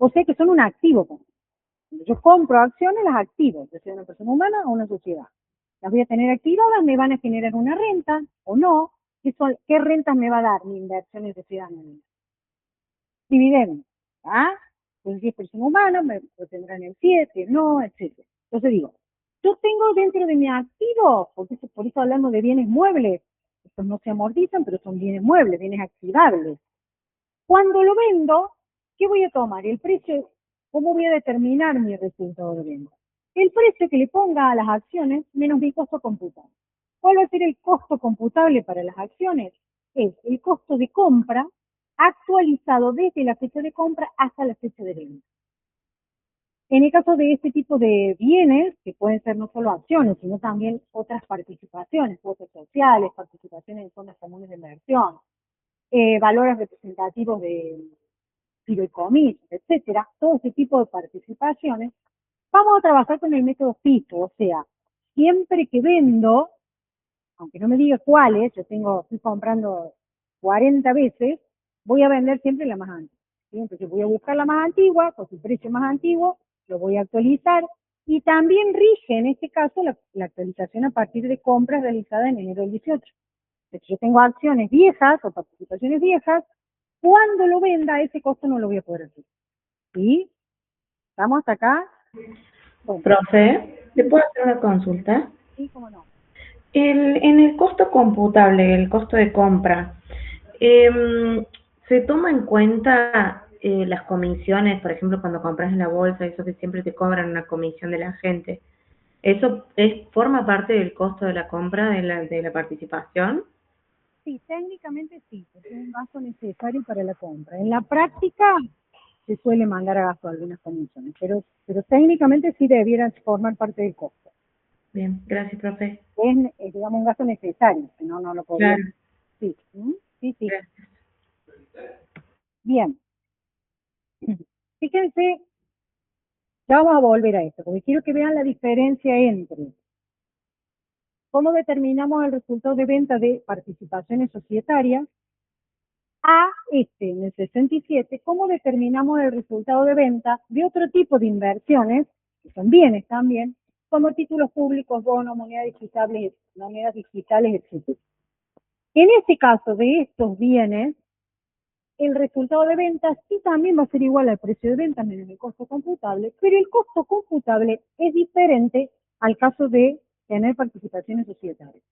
O sea que son un activo. Yo compro acciones, las activo, yo soy una persona humana o una sociedad. Las voy a tener activadas, me van a generar una renta o no. ¿Qué rentas me va a dar mi inversión en sociedad anónima? Dividendos. ¿Ah? Entonces, si es persona humana, me lo tendrá en el 7, no, etcétera. Entonces digo, yo tengo dentro de mi activo, porque por eso hablamos de bienes muebles, estos no se amortizan, pero son bienes muebles, bienes activables. Cuando lo vendo, ¿qué voy a tomar? El precio, ¿cómo voy a determinar mi resultado de venta? El precio que le ponga a las acciones menos mi costo computable. ¿Cuál va a ser el costo computable para las acciones? Es el costo de compra actualizado desde la fecha de compra hasta la fecha de venta. En el caso de este tipo de bienes, que pueden ser no solo acciones, sino también otras participaciones, cuotas sociales, participaciones en zonas comunes de inversión, valores representativos de fideicomisos, etcétera, todo ese tipo de participaciones, vamos a trabajar con el método FIFO, o sea, siempre que vendo, aunque no me diga cuáles, estoy comprando 40 veces, voy a vender siempre la más antigua. ¿Sí? Entonces voy a buscar la más antigua, con su precio más antiguo, lo voy a actualizar, y también rige en este caso la actualización a partir de compras realizadas en enero del 18. Entonces, yo tengo acciones viejas o participaciones viejas, cuando lo venda, ese costo no lo voy a poder hacer. ¿Sí? ¿Estamos hasta acá? Bueno, Profe, ¿le puedo hacer una consulta? sí, cómo no. En el costo computable, el costo de compra, ¿se toma en cuenta las comisiones, por ejemplo, cuando compras en la bolsa, eso que siempre te cobran una comisión de la gente? ¿Eso forma parte del costo de la compra de la participación? Sí, técnicamente sí, porque es un gasto necesario para la compra. En la práctica se suele mandar a gasto algunas comisiones, pero técnicamente sí debiera formar parte del costo. Bien, gracias, profe. Es, digamos, un gasto necesario, si no, no lo podría. Claro, Sí, sí, sí. gracias. Bien. Fíjense, ya vamos a volver a esto, porque quiero que vean la diferencia entre cómo determinamos el resultado de venta de participaciones societarias a en el 67, cómo determinamos el resultado de venta de otro tipo de inversiones, que son bienes también, como títulos públicos, bonos, monedas digitales, etc. En este caso de estos bienes, el resultado de venta sí también va a ser igual al precio de venta menos el costo computable, pero el costo computable es diferente al caso de tener participaciones societarias.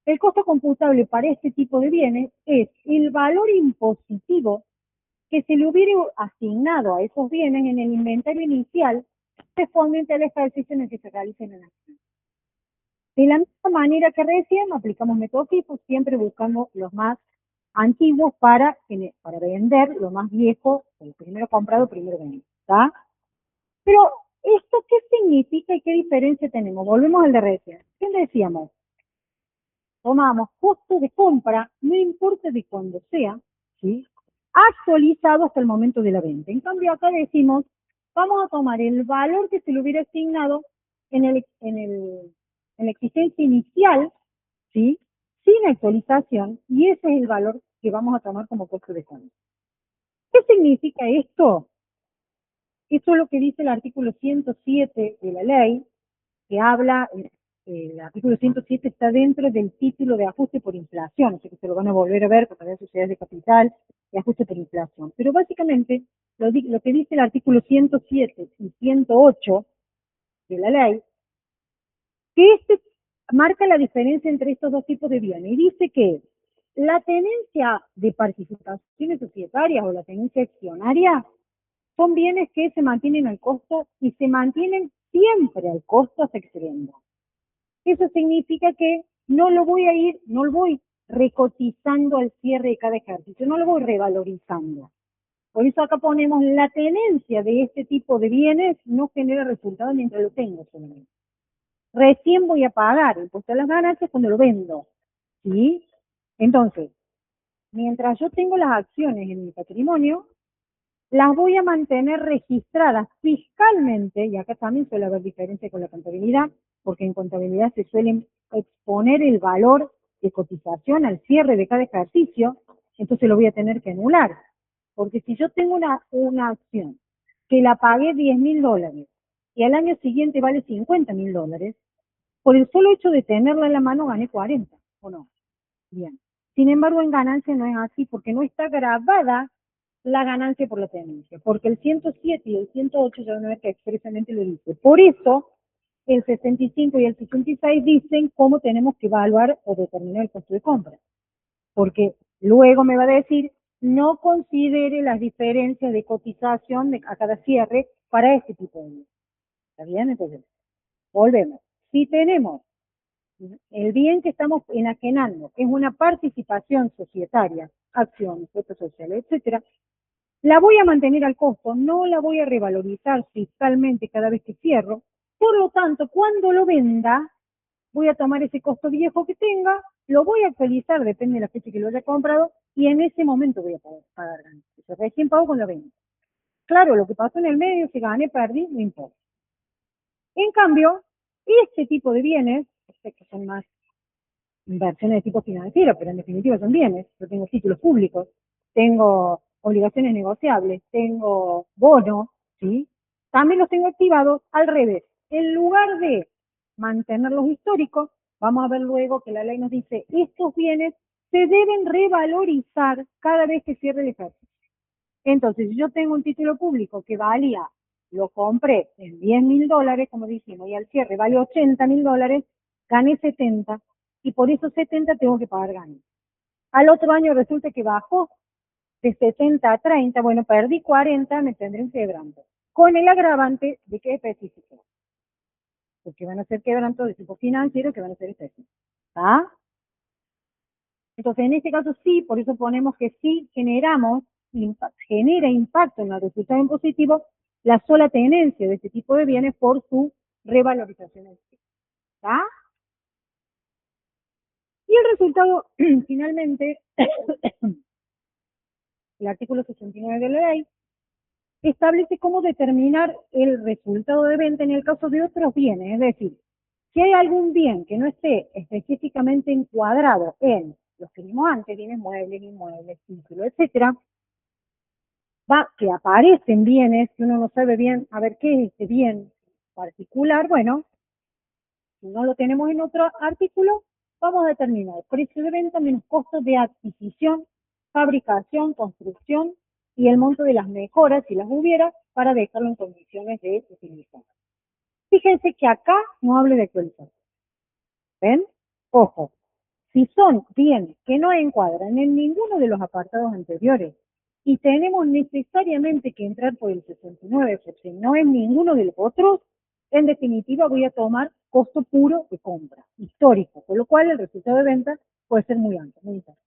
El costo computable para este tipo de bienes es el valor impositivo que se le hubiera asignado a esos bienes en el inventario inicial correspondiente al ejercicio en el que se realicen en acción. De la misma manera que recién aplicamos método FIFO, siempre buscando los más antiguos para vender lo más viejo, el primero comprado, primero vendido. ¿Está? Pero, ¿esto qué significa y qué diferencia tenemos? Volvemos al de recién. ¿Qué decíamos? Tomamos costo de compra, no importa de cuándo sea, ¿sí? Actualizado hasta el momento de la venta. En cambio, acá decimos, vamos a tomar el valor que se le hubiera asignado en la existencia inicial, ¿sí? Sin actualización, y ese es el valor que vamos a tomar como costo de compra. ¿Qué significa esto? Esto es lo que dice el artículo 107 de la ley, que habla, el artículo 107 está dentro del título de ajuste por inflación, así que se lo van a volver a ver con las sociedades de capital y ajuste por inflación. Pero básicamente lo que dice el artículo 107 y 108 de la ley, que marca la diferencia entre estos dos tipos de bienes y dice que la tenencia de participaciones societarias o la tenencia accionaria son bienes que se mantienen al costo y se mantienen siempre al costo hasta que se venda. Eso significa que no lo voy recotizando al cierre de cada ejercicio, no lo voy revalorizando. Por eso acá ponemos la tenencia de este tipo de bienes no genera resultados mientras lo tengo solamente. Recién voy a pagar impuesto a las ganancias cuando lo vendo. ¿Sí? Entonces, mientras yo tengo las acciones en mi patrimonio, las voy a mantener registradas fiscalmente, y acá también suele haber diferencia con la contabilidad, porque en contabilidad se suele exponer el valor de cotización al cierre de cada ejercicio, entonces lo voy a tener que anular. Porque si yo tengo una acción que la pagué $10.000 y al año siguiente vale $50.000, por el solo hecho de tenerla en la mano gané 40, ¿o no? Bien. Sin embargo, en ganancia no es así, porque no está grabada la ganancia por la tenencia, porque el 107 y el 108 ya no es que expresamente lo dice. Por eso, el 65 y el 66 dicen cómo tenemos que evaluar o determinar el costo de compra. Porque luego me va a decir, no considere las diferencias de cotización a cada cierre para este tipo de bienes. ¿Está bien? Entonces, volvemos. Si tenemos el bien que estamos enajenando, que es una participación societaria, acciones, cuotas sociales, etcétera, la voy a mantener al costo, no la voy a revalorizar fiscalmente cada vez que cierro. Por lo tanto, cuando lo venda, voy a tomar ese costo viejo que tenga, lo voy a actualizar, depende de la fecha que lo haya comprado, y en ese momento voy a pagar ganancias. Recién pago con la venta. Claro, lo que pasó en el medio, si gané, perdí, no importa. En cambio, este tipo de bienes, que son más inversiones de tipo financiero, pero en definitiva son bienes. Yo tengo títulos públicos, tengo obligaciones negociables, tengo bonos, ¿sí? También los tengo activados al revés. En lugar de mantenerlos históricos, vamos a ver luego que la ley nos dice, estos bienes se deben revalorizar cada vez que cierre el ejercicio. Entonces, si yo tengo un título público que valía, lo compré en $10.000, como dijimos, y al cierre vale $80.000, gané 70, y por esos 70 tengo que pagar ganancias. Al otro año resulta que bajó de 70 a 30, bueno, perdí 40, me tendré un quebranto. Con el agravante de que específico. Porque van a ser quebrantos de tipo financiero que van a ser específicos. ¿Ah? Entonces, en este caso sí, por eso ponemos que sí genera impacto en el resultado impositivo la sola tenencia de este tipo de bienes por su revalorización. ¿Está? Y el resultado, finalmente, el artículo 69 de la ley, establece cómo determinar el resultado de venta en el caso de otros bienes. Es decir, si hay algún bien que no esté específicamente encuadrado en los que vimos antes, bienes muebles, inmuebles, títulos, etcétera, que aparecen bienes, que uno no sabe bien, a ver qué es este bien particular, bueno, si no lo tenemos en otro artículo, vamos a determinar precio de venta menos costos de adquisición, fabricación, construcción y el monto de las mejoras, si las hubiera, para dejarlo en condiciones de utilizar. Fíjense que acá no hable de actualización. ¿Ven? Ojo, si son bienes que no encuadran en ninguno de los apartados anteriores y tenemos necesariamente que entrar por el 69 porque no en ninguno de los otros, en definitiva voy a tomar costo puro de compra, histórico, con lo cual el resultado de venta puede ser muy alto, muy alto.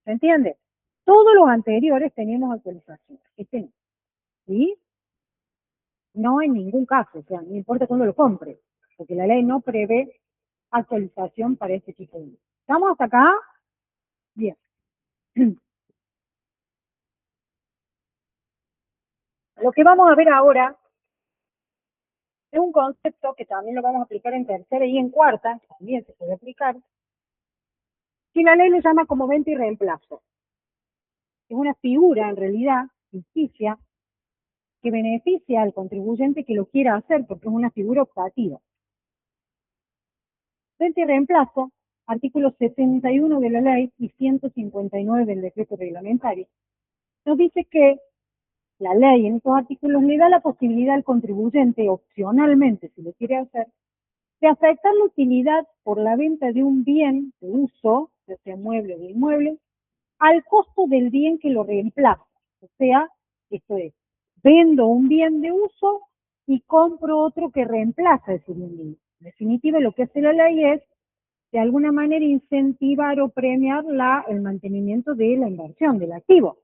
¿Se entiende? Todos los anteriores teníamos actualización, este no, ¿sí? No en ningún caso, o sea, no importa cuándo lo compre, porque la ley no prevé actualización para este tipo de bienes. ¿Estamos hasta acá? Bien. Lo que vamos a ver ahora es un concepto que también lo vamos a aplicar en tercera y en cuarta, también se puede aplicar, que la ley le llama como venta y reemplazo. Es una figura, en realidad, ficticia, que beneficia al contribuyente que lo quiera hacer, porque es una figura optativa. Venta y reemplazo, artículo 71 de la ley y 159 del decreto reglamentario, nos dice que la ley en estos artículos le da la posibilidad al contribuyente, opcionalmente, si lo quiere hacer, de afectar la utilidad por la venta de un bien de uso, ya sea mueble o inmueble, al costo del bien que lo reemplaza. O sea, esto es, vendo un bien de uso y compro otro que reemplaza ese bien de uso. En definitiva, lo que hace la ley es, de alguna manera, incentivar o premiar el mantenimiento de la inversión, del activo.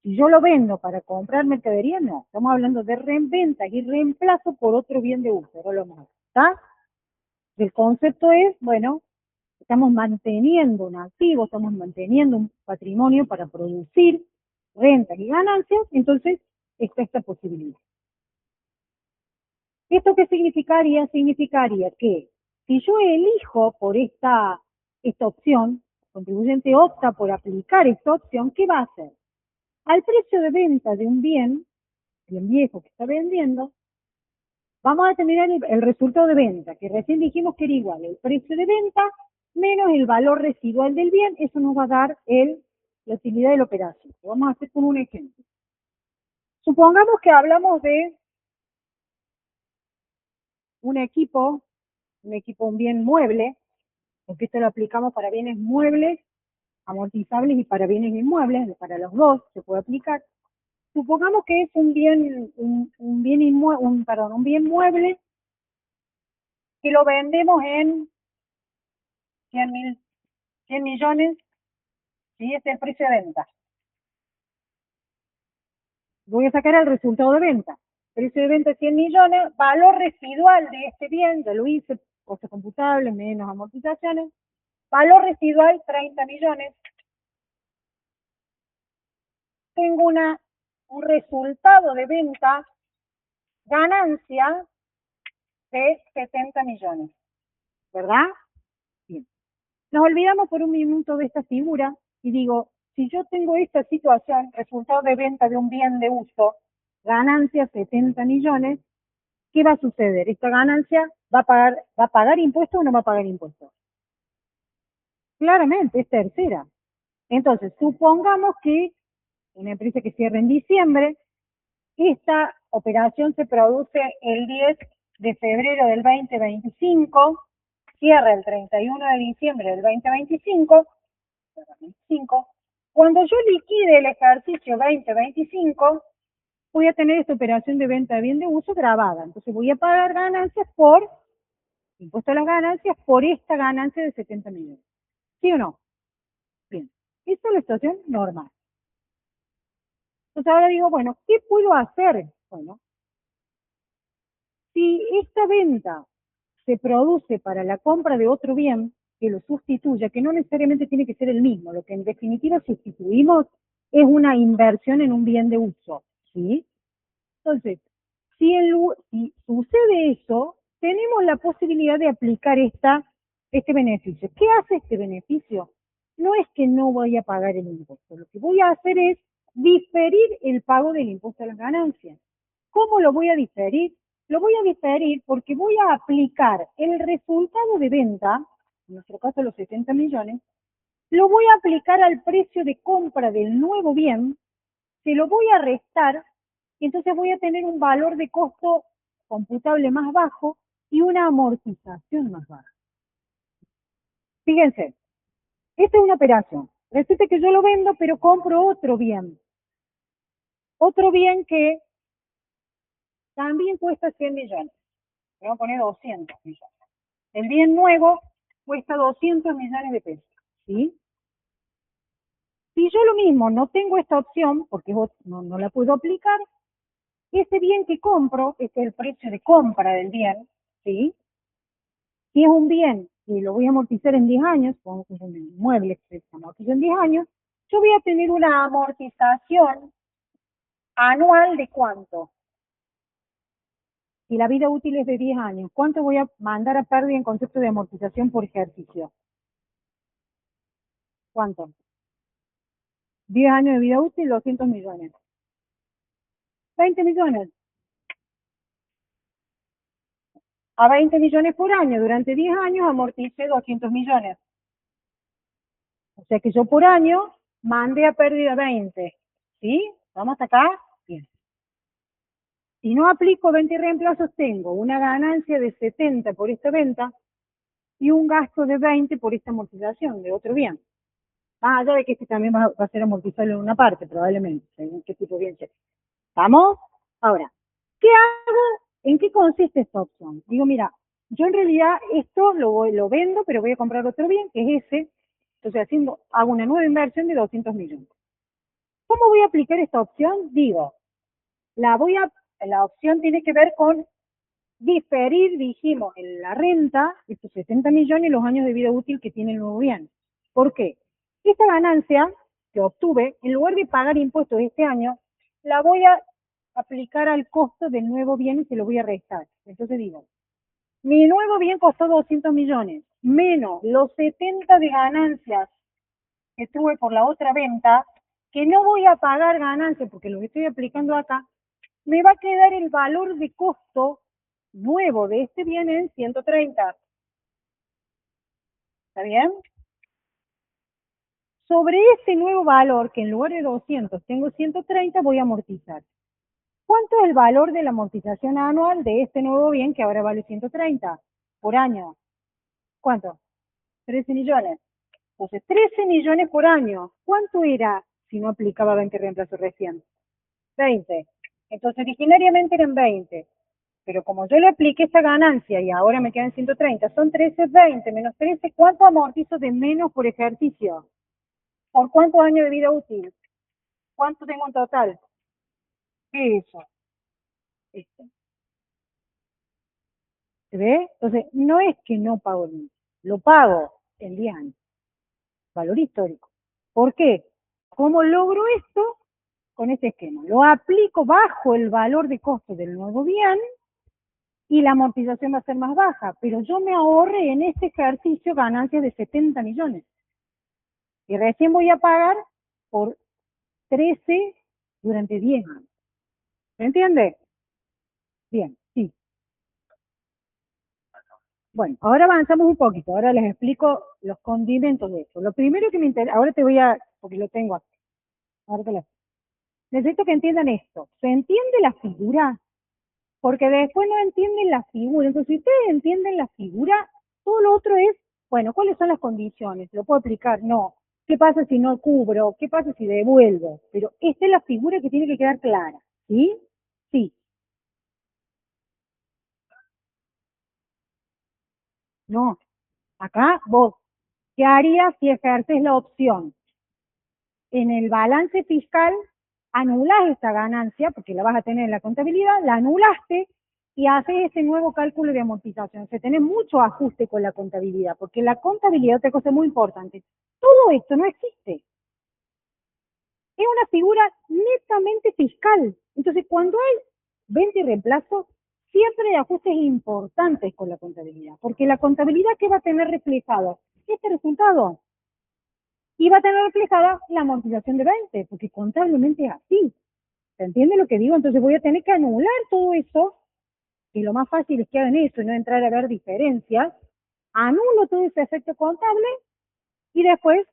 Si yo lo vendo para comprar mercadería, no. Estamos hablando de reventa y reemplazo por otro bien de uso. Ahora lo más, ¿está? El concepto es, bueno, estamos manteniendo un activo, estamos manteniendo un patrimonio para producir rentas y ganancias, entonces está esta posibilidad. ¿Esto qué significaría? Significaría que si yo elijo por esta opción, el contribuyente opta por aplicar esta opción, ¿qué va a hacer? Al precio de venta de un bien viejo que está vendiendo, vamos a tener el resultado de venta, que recién dijimos que era igual, el precio de venta menos el valor residual del bien, eso nos va a dar la utilidad de la operación. Lo vamos a hacer con un ejemplo. Supongamos que hablamos de un equipo, un bien mueble, porque esto lo aplicamos para bienes muebles, amortizables y para bienes inmuebles, para los dos se puede aplicar. Supongamos que es un bien mueble que lo vendemos en 100 millones, ¿sí? Este es el precio de venta. Voy a sacar el resultado de venta. Precio de venta 100 millones, valor residual de este bien, ya lo hice, costos computables menos amortizaciones, valor residual 30 millones. Tengo un resultado de venta, ganancia de 70 millones, ¿verdad? Bien. Nos olvidamos por un minuto de esta figura y digo, si yo tengo esta situación, resultado de venta de un bien de uso, ganancia 70 millones, ¿qué va a suceder? ¿Esta ganancia va a pagar impuestos o no va a pagar impuestos? Claramente, es tercera. Entonces, supongamos que una empresa que cierra en diciembre, esta operación se produce el 10 de febrero del 2025, cierra el 31 de diciembre del 2025, cuando yo liquide el ejercicio 2025, voy a tener esta operación de venta de bien de uso grabada. Entonces voy a pagar ganancias por, impuesto a las ganancias, por esta ganancia de 70 millones. ¿Sí o no? Bien. Esta es la situación normal. Entonces ahora digo, bueno, ¿qué puedo hacer? Bueno, si esta venta se produce para la compra de otro bien que lo sustituya, que no necesariamente tiene que ser el mismo, lo que en definitiva sustituimos es una inversión en un bien de uso, ¿sí? Entonces, si sucede eso, tenemos la posibilidad de aplicar este beneficio. ¿Qué hace este beneficio? No es que no voy a pagar el impuesto, lo que voy a hacer es diferir el pago del impuesto a las ganancias. ¿Cómo lo voy a diferir? Lo voy a diferir porque voy a aplicar el resultado de venta, en nuestro caso los 70 millones, lo voy a aplicar al precio de compra del nuevo bien, se lo voy a restar, y entonces voy a tener un valor de costo computable más bajo y una amortización más baja. Fíjense, esta es una operación. Resulta que yo lo vendo, pero compro otro bien. Otro bien que también cuesta 100 millones. Le voy a poner 200 millones. El bien nuevo cuesta 200 millones de pesos. ¿Sí? Si yo lo mismo no tengo esta opción, porque no la puedo aplicar, ese bien que compro, este es el precio de compra del bien, ¿sí? Si es un bien y lo voy a amortizar en 10 años, como es un inmueble que se amortiza en 10 años, yo voy a tener una amortización anual de ¿cuánto? Si la vida útil es de 10 años, ¿cuánto voy a mandar a pérdida en concepto de amortización por ejercicio? ¿Cuánto? 10 años de vida útil, 200 millones. 20 millones. A 20 millones por año, durante 10 años amorticé 200 millones. O sea que yo por año mandé a pérdida 20. ¿Sí? ¿Vamos hasta acá? Bien. Si no aplico venta y reemplazos, tengo una ganancia de 70 por esta venta y un gasto de 20 por esta amortización de otro bien. Más allá de que este también va a ser amortizable en una parte, probablemente, según qué tipo de bien sea. ¿Vamos? Ahora, ¿qué hago? ¿En qué consiste esta opción? Digo, mira, yo en realidad esto lo vendo, pero voy a comprar otro bien, que es ese. Entonces, hago una nueva inversión de 200 millones. ¿Cómo voy a aplicar esta opción? Digo, la opción tiene que ver con diferir, dijimos, en la renta, estos 70 millones y los años de vida útil que tiene el nuevo bien. ¿Por qué? Esta ganancia que obtuve, en lugar de pagar impuestos este año, la voy a aplicar al costo del nuevo bien y se lo voy a restar. Entonces digo, mi nuevo bien costó 200 millones, menos los 70 de ganancias que tuve por la otra venta, que no voy a pagar ganancias porque lo que estoy aplicando acá, me va a quedar el valor de costo nuevo de este bien en 130. ¿Está bien? Sobre ese nuevo valor, que en lugar de 200 tengo 130, voy a amortizar. ¿Cuánto es el valor de la amortización anual de este nuevo bien que ahora vale 130 por año? ¿Cuánto? 13 millones. Entonces, 13 millones por año. ¿Cuánto era si no aplicaba 20 reemplazo recién? 20. Entonces, originariamente eran 20. Pero como yo le apliqué esta ganancia y ahora me quedan 130, son 13, 20 menos 13, ¿cuánto amortizo de menos por ejercicio? ¿Por cuántos años de vida útil? ¿Cuánto tengo en total? ¿Qué es eso? Este. ¿Se ve? Entonces, no es que no pago el IVA, lo pago en 10 años, valor histórico. ¿Por qué? ¿Cómo logro esto? Con este esquema. Lo aplico bajo el valor de costo del nuevo bien y la amortización va a ser más baja, pero yo me ahorré en este ejercicio ganancias de 70 millones. Y recién voy a pagar por 13 durante 10 años. ¿Se entiende? Bien, sí. Bueno, ahora avanzamos un poquito, ahora les explico los condimentos de esto. Lo primero que me interesa, ahora te voy a, porque lo tengo aquí, ahora te lo, necesito que entiendan esto. ¿Se entiende la figura? Porque después no entienden la figura. Entonces, si ustedes entienden la figura, todo lo otro es, bueno, ¿cuáles son las condiciones? ¿Lo puedo aplicar? No. ¿Qué pasa si no cubro? ¿Qué pasa si devuelvo? Pero esta es la figura que tiene que quedar clara. ¿Sí? Sí. No. Acá vos, ¿qué harías si ejerces la opción? En el balance fiscal anulás esta ganancia, porque la vas a tener en la contabilidad, la anulaste y haces ese nuevo cálculo de amortización. O sea, tenés mucho ajuste con la contabilidad, porque la contabilidad, otra cosa muy importante, todo esto no existe. Es una figura netamente fiscal. Entonces, cuando hay venta y reemplazo, siempre hay ajustes importantes con la contabilidad, porque la contabilidad, ¿qué va a tener reflejado? Este resultado. Y va a tener reflejada la amortización de 20, porque contablemente es así. ¿Se entiende lo que digo? Entonces voy a tener que anular todo eso, y lo más fácil es que hagan eso y no entrar a ver diferencias. Anulo todo ese efecto contable y después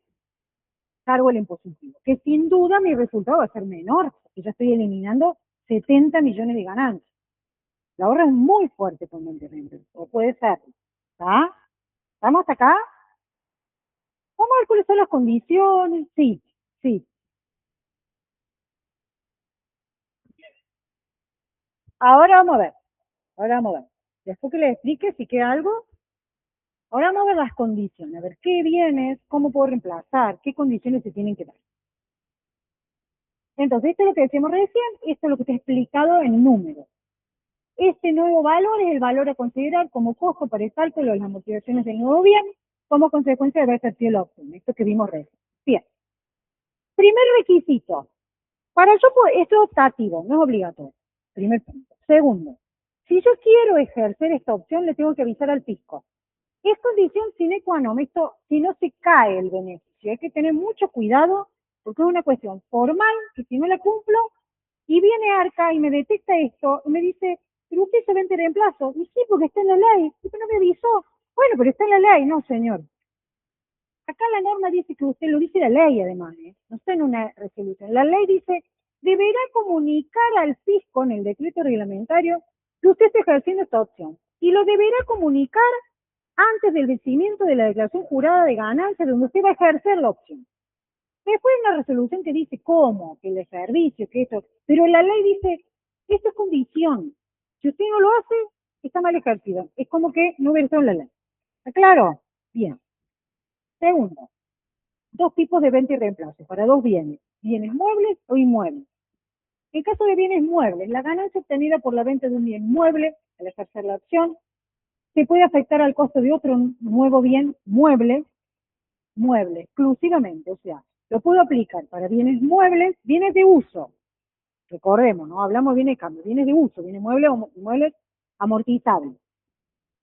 cargo el impositivo, que sin duda mi resultado va a ser menor, porque ya estoy eliminando 70 millones de ganancias. La ahorro es muy fuerte con el o puede ser. ¿Está? ¿Estamos hasta acá? Vamos a ver cuáles son las condiciones. Sí, sí. Ahora vamos a ver. Ahora vamos a ver. Después que les explique si queda algo, ahora vamos a ver las condiciones. A ver qué bienes, cómo puedo reemplazar, qué condiciones se tienen que dar. Entonces, esto es lo que decíamos recién, esto es lo que está explicado en números. Este nuevo valor es el valor a considerar como costo para el cálculo de las amortizaciones del nuevo bien como consecuencia de haber ejercido la opción. Esto que vimos recién. Bien. Primer requisito. Para yo poder, esto es optativo, no es obligatorio. Primer punto. Segundo, si yo quiero ejercer esta opción, le tengo que avisar al fisco. Es condición sine qua non, esto, si no se cae el beneficio. Hay que tener mucho cuidado porque es una cuestión formal que si no la cumplo y viene Arca y me detecta esto y me dice, pero usted se vende reemplazo. Y sí, porque está en la ley. Usted no me avisó. Bueno, pero está en la ley. No, señor. Acá la norma dice que usted lo dice la ley además, ¿eh? No está en una resolución. La ley dice deberá comunicar al fisco en el decreto reglamentario que usted está ejerciendo esta opción y lo deberá comunicar antes del vencimiento de la declaración jurada de ganancia donde usted va a ejercer la opción. Después hay una resolución que dice cómo, que el servicio, que esto, pero la ley dice, esto es condición. Si usted no lo hace, está mal ejercido. Es como que no hubiera estado en la ley. ¿Está claro? Bien. Segundo, dos tipos de venta y reemplazo para dos bienes, bienes muebles o inmuebles. En caso de bienes muebles, la ganancia obtenida por la venta de un bien mueble al ejercer la opción se puede afectar al costo de otro nuevo bien mueble exclusivamente, o sea, lo puedo aplicar para bienes muebles, bienes de uso, recordemos, no hablamos de bienes de cambio, bienes de uso, bienes muebles o muebles amortizables.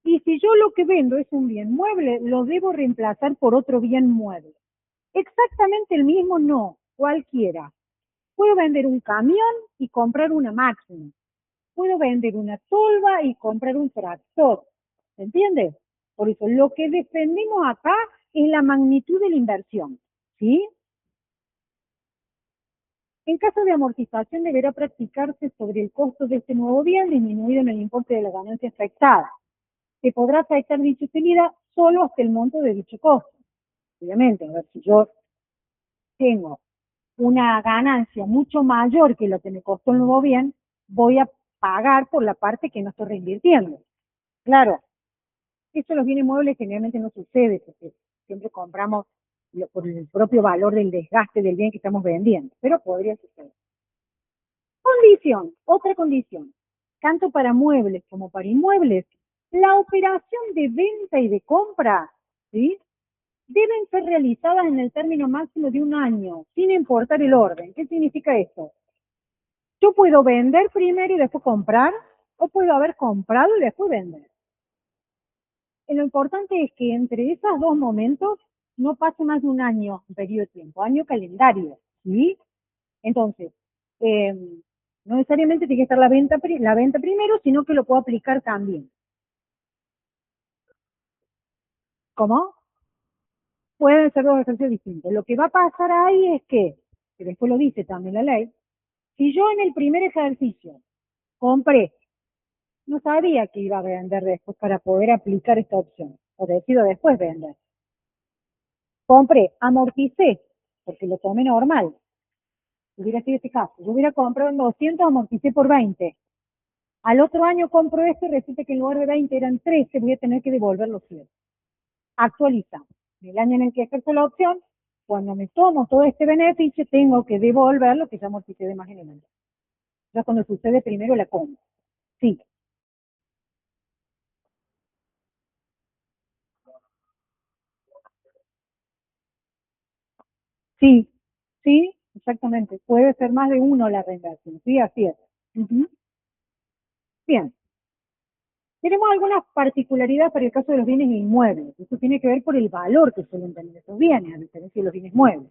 Y si yo lo que vendo es un bien mueble, lo debo reemplazar por otro bien mueble. Exactamente el mismo no, cualquiera. Puedo vender un camión y comprar una máquina. Puedo vender una tolva y comprar un tractor. ¿Se entiende? Por eso, lo que defendemos acá es la magnitud de la inversión. ¿Sí? En caso de amortización, deberá practicarse sobre el costo de este nuevo bien disminuido en el importe de la ganancia afectada. Se podrá afectar dicha utilidad solo hasta el monto de dicho costo. Obviamente, a ver, si yo tengo una ganancia mucho mayor que lo que me costó el nuevo bien, voy a pagar por la parte que no estoy reinvirtiendo. Claro, esto en los bienes muebles generalmente no sucede, porque siempre compramos por el propio valor del desgaste del bien que estamos vendiendo, pero podría suceder. Condición, otra condición, tanto para muebles como para inmuebles, la operación de venta y de compra, ¿sí?, deben ser realizadas en el término máximo de un año, sin importar el orden. ¿Qué significa esto? Yo puedo vender primero y después comprar, o puedo haber comprado y después vender. Lo importante es que entre esos dos momentos no pase más de un año, un periodo de tiempo, año calendario, ¿sí? Entonces, no necesariamente tiene que estar la venta primero, sino que lo puedo aplicar también. ¿Cómo? Pueden ser dos ejercicios distintos. Lo que va a pasar ahí es que después lo dice también la ley, si yo en el primer ejercicio compré, no sabía que iba a vender después para poder aplicar esta opción, o decido después vender. Compré, amorticé, porque lo tomé normal. Hubiera sido este caso. Yo hubiera comprado en 200, amorticé por 20. Al otro año compro este y resulta que en lugar de 20 eran 13, voy a tener que devolver los 100. Actualizamos. En el año en el que ejerzo la opción, cuando me tomo todo este beneficio, tengo que devolver lo que ya amorticé de más en el año. Ya cuando sucede primero la compra. Sí, sí, sí, exactamente. Puede ser más de uno la reinversión. Sí, así es. Ujú. Bien. Tenemos algunas particularidades para el caso de los bienes inmuebles. Eso tiene que ver por el valor que suelen tener esos bienes, a diferencia de los bienes muebles.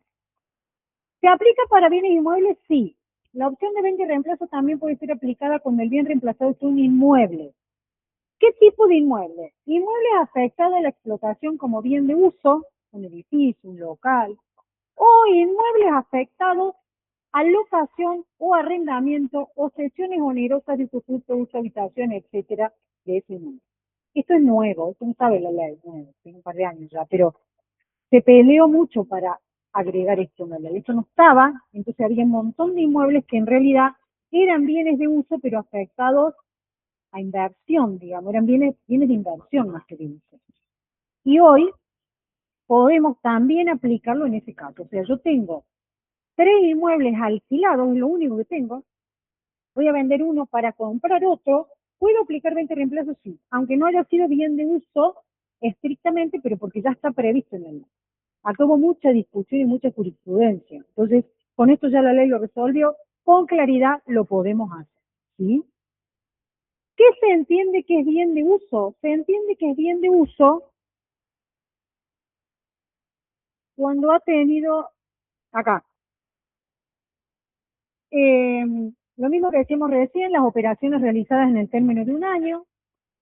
¿Se aplica para bienes inmuebles? Sí. La opción de venta y reemplazo también puede ser aplicada cuando el bien reemplazado es un inmueble. ¿Qué tipo de inmueble? Inmueble afectado a la explotación como bien de uso, un edificio, un local, o inmuebles afectados a locación o arrendamiento o sesiones onerosas de usufructo, uso, habitación, etcétera, de ese inmueble. Esto es nuevo, esto no sabe la ley, nuevo, tiene un par de años ya, pero se peleó mucho para agregar esto en la ley. Esto no estaba, entonces había un montón de inmuebles que en realidad eran bienes de uso, pero afectados a inversión, digamos, eran bienes de inversión más que de uso. Y hoy podemos también aplicarlo en ese caso. O sea, yo tengo 3 inmuebles alquilados, es lo único que tengo, voy a vender uno para comprar otro, puedo aplicar 20 reemplazos, sí, aunque no haya sido bien de uso estrictamente, pero porque ya está previsto en la ley. Acá hubo mucha discusión y mucha jurisprudencia. Entonces, con esto ya la ley lo resolvió, con claridad lo podemos hacer. ¿Sí? ¿Qué se entiende que es bien de uso? Se entiende que es bien de uso cuando ha tenido, acá, eh, lo mismo que decíamos recién, las operaciones realizadas en el término de un año,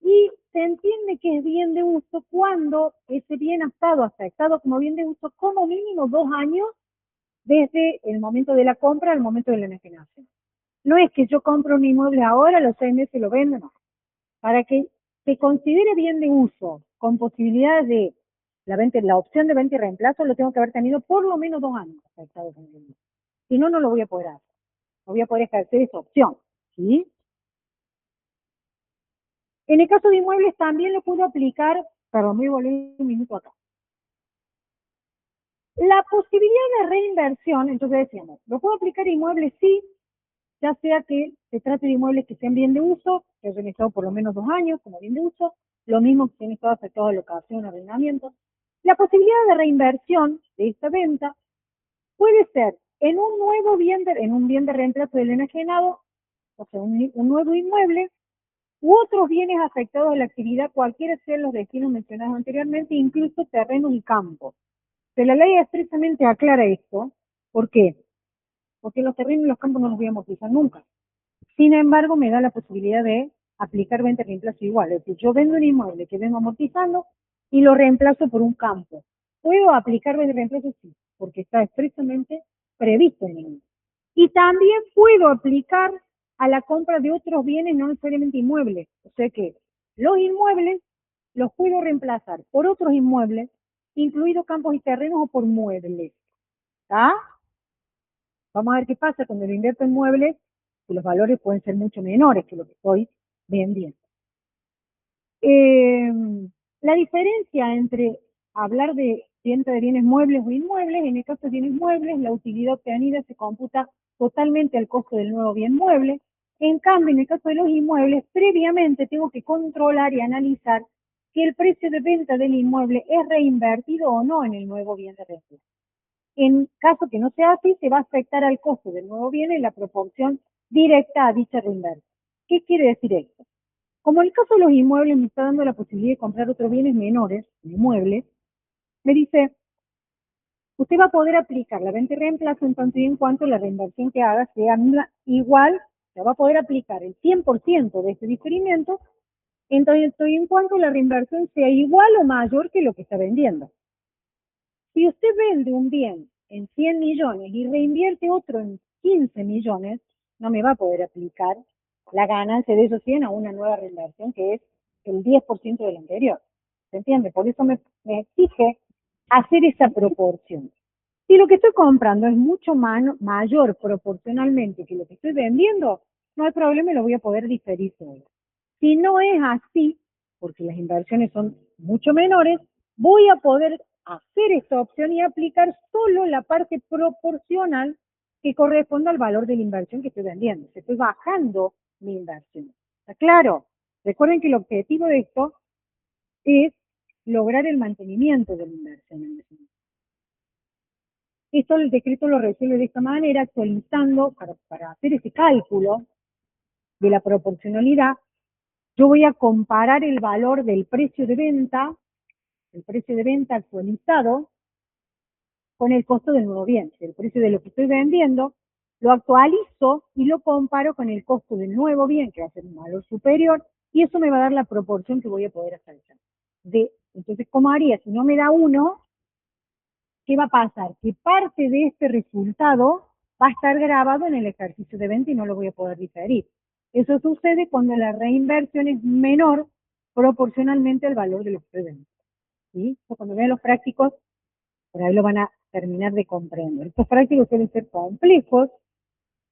y se entiende que es bien de uso cuando ese bien ha estado afectado como bien de uso como mínimo 2 años desde el momento de la compra al momento de la enajenación. No es que yo compro un inmueble ahora, a los 6 meses lo vendo, no. Para que se considere bien de uso, con posibilidades de la opción de venta y reemplazo, lo tengo que haber tenido por lo menos 2 años. Si no, no lo voy a poder hacer. No voy a poder ejercer esa opción. ¿Sí? En el caso de inmuebles también lo puedo aplicar, perdón, voy a volver un minuto acá. La posibilidad de reinversión, entonces decíamos, ¿lo puedo aplicar a inmuebles? Sí, ya sea que se trate de inmuebles que sean bien de uso, que hayan estado por lo menos 2 años como bien de uso, lo mismo que hayan estado afectados a locación o arrendamiento. La posibilidad de reinversión de esta venta puede ser en un nuevo bien en un bien de reemplazo del enajenado, o sea, un nuevo inmueble, u otros bienes afectados a la actividad, cualquiera sean los destinos mencionados anteriormente, incluso terrenos y campos. Pero la ley expresamente aclara esto. ¿Por qué? Porque los terrenos y los campos no los voy a amortizar nunca. Sin embargo, me da la posibilidad de aplicar venta y reemplazo igual. Es decir, yo vendo un inmueble que vengo amortizando y lo reemplazo por un campo. ¿Puedo aplicar venta y reemplazo? Sí, porque está expresamente previsto en la ley. Y también puedo aplicar a la compra de otros bienes, no necesariamente inmuebles. O sea que los inmuebles los puedo reemplazar por otros inmuebles, incluidos campos y terrenos o por muebles. ¿Está? Vamos a ver qué pasa cuando lo invierto en muebles, que los valores pueden ser mucho menores que lo que estoy vendiendo. La diferencia entre hablar de venta de bienes muebles o inmuebles, en el caso de bienes muebles, la utilidad obtenida se computa totalmente al costo del nuevo bien mueble. En cambio, en el caso de los inmuebles, previamente tengo que controlar y analizar que el precio de venta del inmueble es reinvertido o no en el nuevo bien de reemplazo. En caso que no sea así, se va a afectar al costo del nuevo bien en la proporción directa a dicha reinversión. ¿Qué quiere decir esto? Como el caso de los inmuebles me está dando la posibilidad de comprar otros bienes menores, inmuebles, me dice, usted va a poder aplicar la venta y reemplazo en tanto y en cuanto la reinversión que haga sea igual, se va a poder aplicar el 100% de ese diferimiento, en tanto y en cuanto la reinversión sea igual o mayor que lo que está vendiendo. Si usted vende un bien en 100 millones y reinvierte otro en 15 millones, no me va a poder aplicar la ganancia de esos 100 a una nueva reinversión que es el 10% del anterior. ¿Se entiende? Por eso me exige hacer esa proporción. Si lo que estoy comprando es mucho mayor proporcionalmente que lo que estoy vendiendo, no hay problema y lo voy a poder diferir todo. Si no es así, porque las inversiones son mucho menores, voy a poder hacer esta opción y aplicar solo la parte proporcional que corresponde al valor de la inversión que estoy vendiendo. Estoy bajando mi inversión. ¿Está claro? Recuerden que el objetivo de esto es lograr el mantenimiento de la inversión. Esto el decreto lo resuelve de esta manera, actualizando para hacer ese cálculo de la proporcionalidad. Yo voy a comparar el valor del precio de venta, el precio de venta actualizado, con el costo del nuevo bien. El precio de lo que estoy vendiendo, lo actualizo y lo comparo con el costo del nuevo bien, que va a ser un valor superior, y eso me va a dar la proporción que voy a poder hacer. Entonces, ¿cómo haría? Si no me da 1, ¿qué va a pasar? Que parte de este resultado va a estar grabado en el ejercicio de venta y no lo voy a poder diferir. Eso sucede cuando la reinversión es menor proporcionalmente al valor de los vendiendo. ¿Sí? Cuando vean los prácticos, por ahí lo van a terminar de comprender. Estos prácticos suelen ser complejos,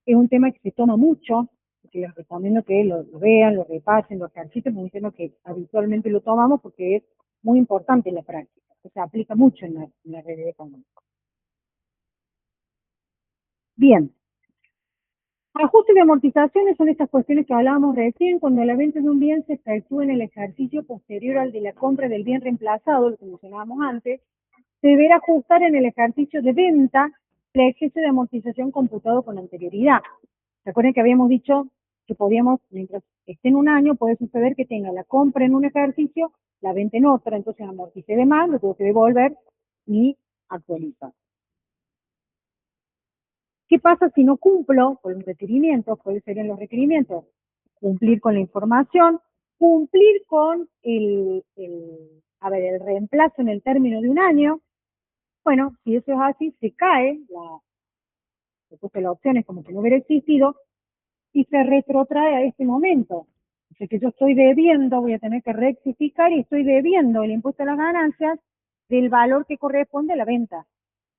es un tema que se toma mucho, que les recomiendo que lo vean, lo repasen, lo ejerciten, es un tema que habitualmente lo tomamos porque es muy importante en la práctica, se aplica mucho en la red económica. Bien, ajustes de amortizaciones son estas cuestiones que hablábamos recién, cuando la venta de un bien se efectúa en el ejercicio posterior al de la compra del bien reemplazado, lo que mencionábamos antes, se deberá ajustar en el ejercicio de venta el exceso de amortización computado con anterioridad. Recuerden que habíamos dicho que podíamos, mientras esté en un año, puede suceder que tenga la compra en un ejercicio, la venta en otra, entonces amorticé de más, lo tengo que devolver y actualizar. ¿Qué pasa si no cumplo con los requerimientos? ¿Cuáles serían los requerimientos? Cumplir con la información, cumplir con el reemplazo en el término de un año. Bueno, si eso es así, se cae le puse la opción, es como que no hubiera existido, y se retrotrae a este momento. O sea que yo estoy debiendo, voy a tener que rectificar y estoy debiendo el impuesto a las ganancias del valor que corresponde a la venta,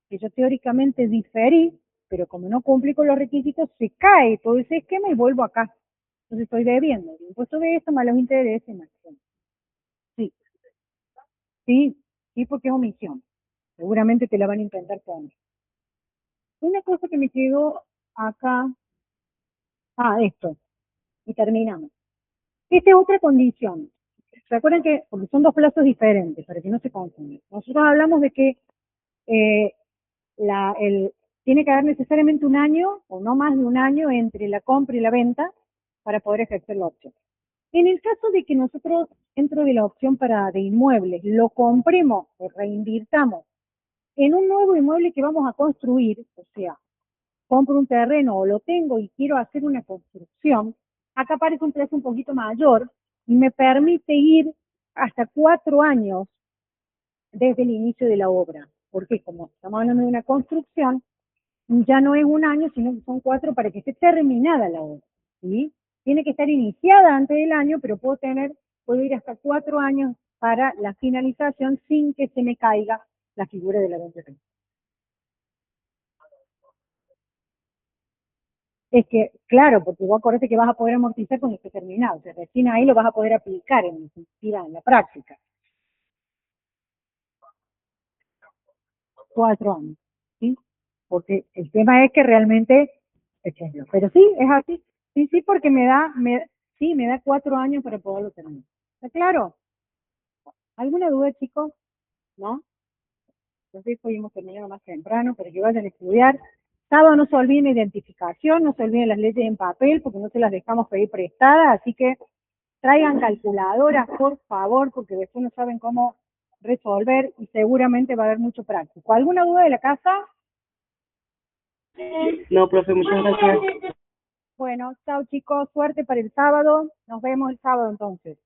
que yo teóricamente diferí, pero como no cumplí con los requisitos, se cae todo ese esquema y vuelvo acá. Entonces estoy debiendo el impuesto de eso más los intereses más. Sí, sí, sí, porque es omisión. Seguramente te la van a intentar poner. Una cosa que me quedó acá, esto, y terminamos. Esta es otra condición. ¿Se acuerdan que, porque son dos plazos diferentes, para que no se confundan? Nosotros hablamos de que eh, tiene que haber necesariamente un año, o no más de un año, entre la compra y la venta para poder ejercer la opción. En el caso de que nosotros, dentro de la opción de inmuebles, lo compremos o reinvirtamos en un nuevo inmueble que vamos a construir, o sea, compro un terreno o lo tengo y quiero hacer una construcción, acá aparece un plazo un poquito mayor y me permite ir hasta 4 años desde el inicio de la obra. Porque como estamos hablando de una construcción, ya no es un año, sino que son 4 para que esté terminada la obra. ¿Sí? Tiene que estar iniciada antes del año, pero puedo ir hasta 4 años para la finalización sin que se me caiga la figura de la venta. Es que, claro, porque vos acordate que vas a poder amortizar cuando esté terminado, o sea, recién ahí lo vas a poder aplicar en la práctica. 4 años, ¿sí? Porque el tema es que realmente, ejemplo, pero sí, es así, sí, sí, porque sí, me da 4 años para poderlo terminar. ¿Está claro? ¿Alguna duda, chicos? ¿No? Entonces hoy hemos terminado más temprano para que vayan a estudiar. Sábado no se olviden identificación, no se olviden las leyes en papel, porque no se las dejamos pedir prestadas, así que traigan calculadoras, por favor, porque después no saben cómo resolver y seguramente va a haber mucho práctico. ¿Alguna duda de la casa? No, profe, muchas gracias. Bueno, chao chicos, suerte para el sábado. Nos vemos el sábado entonces.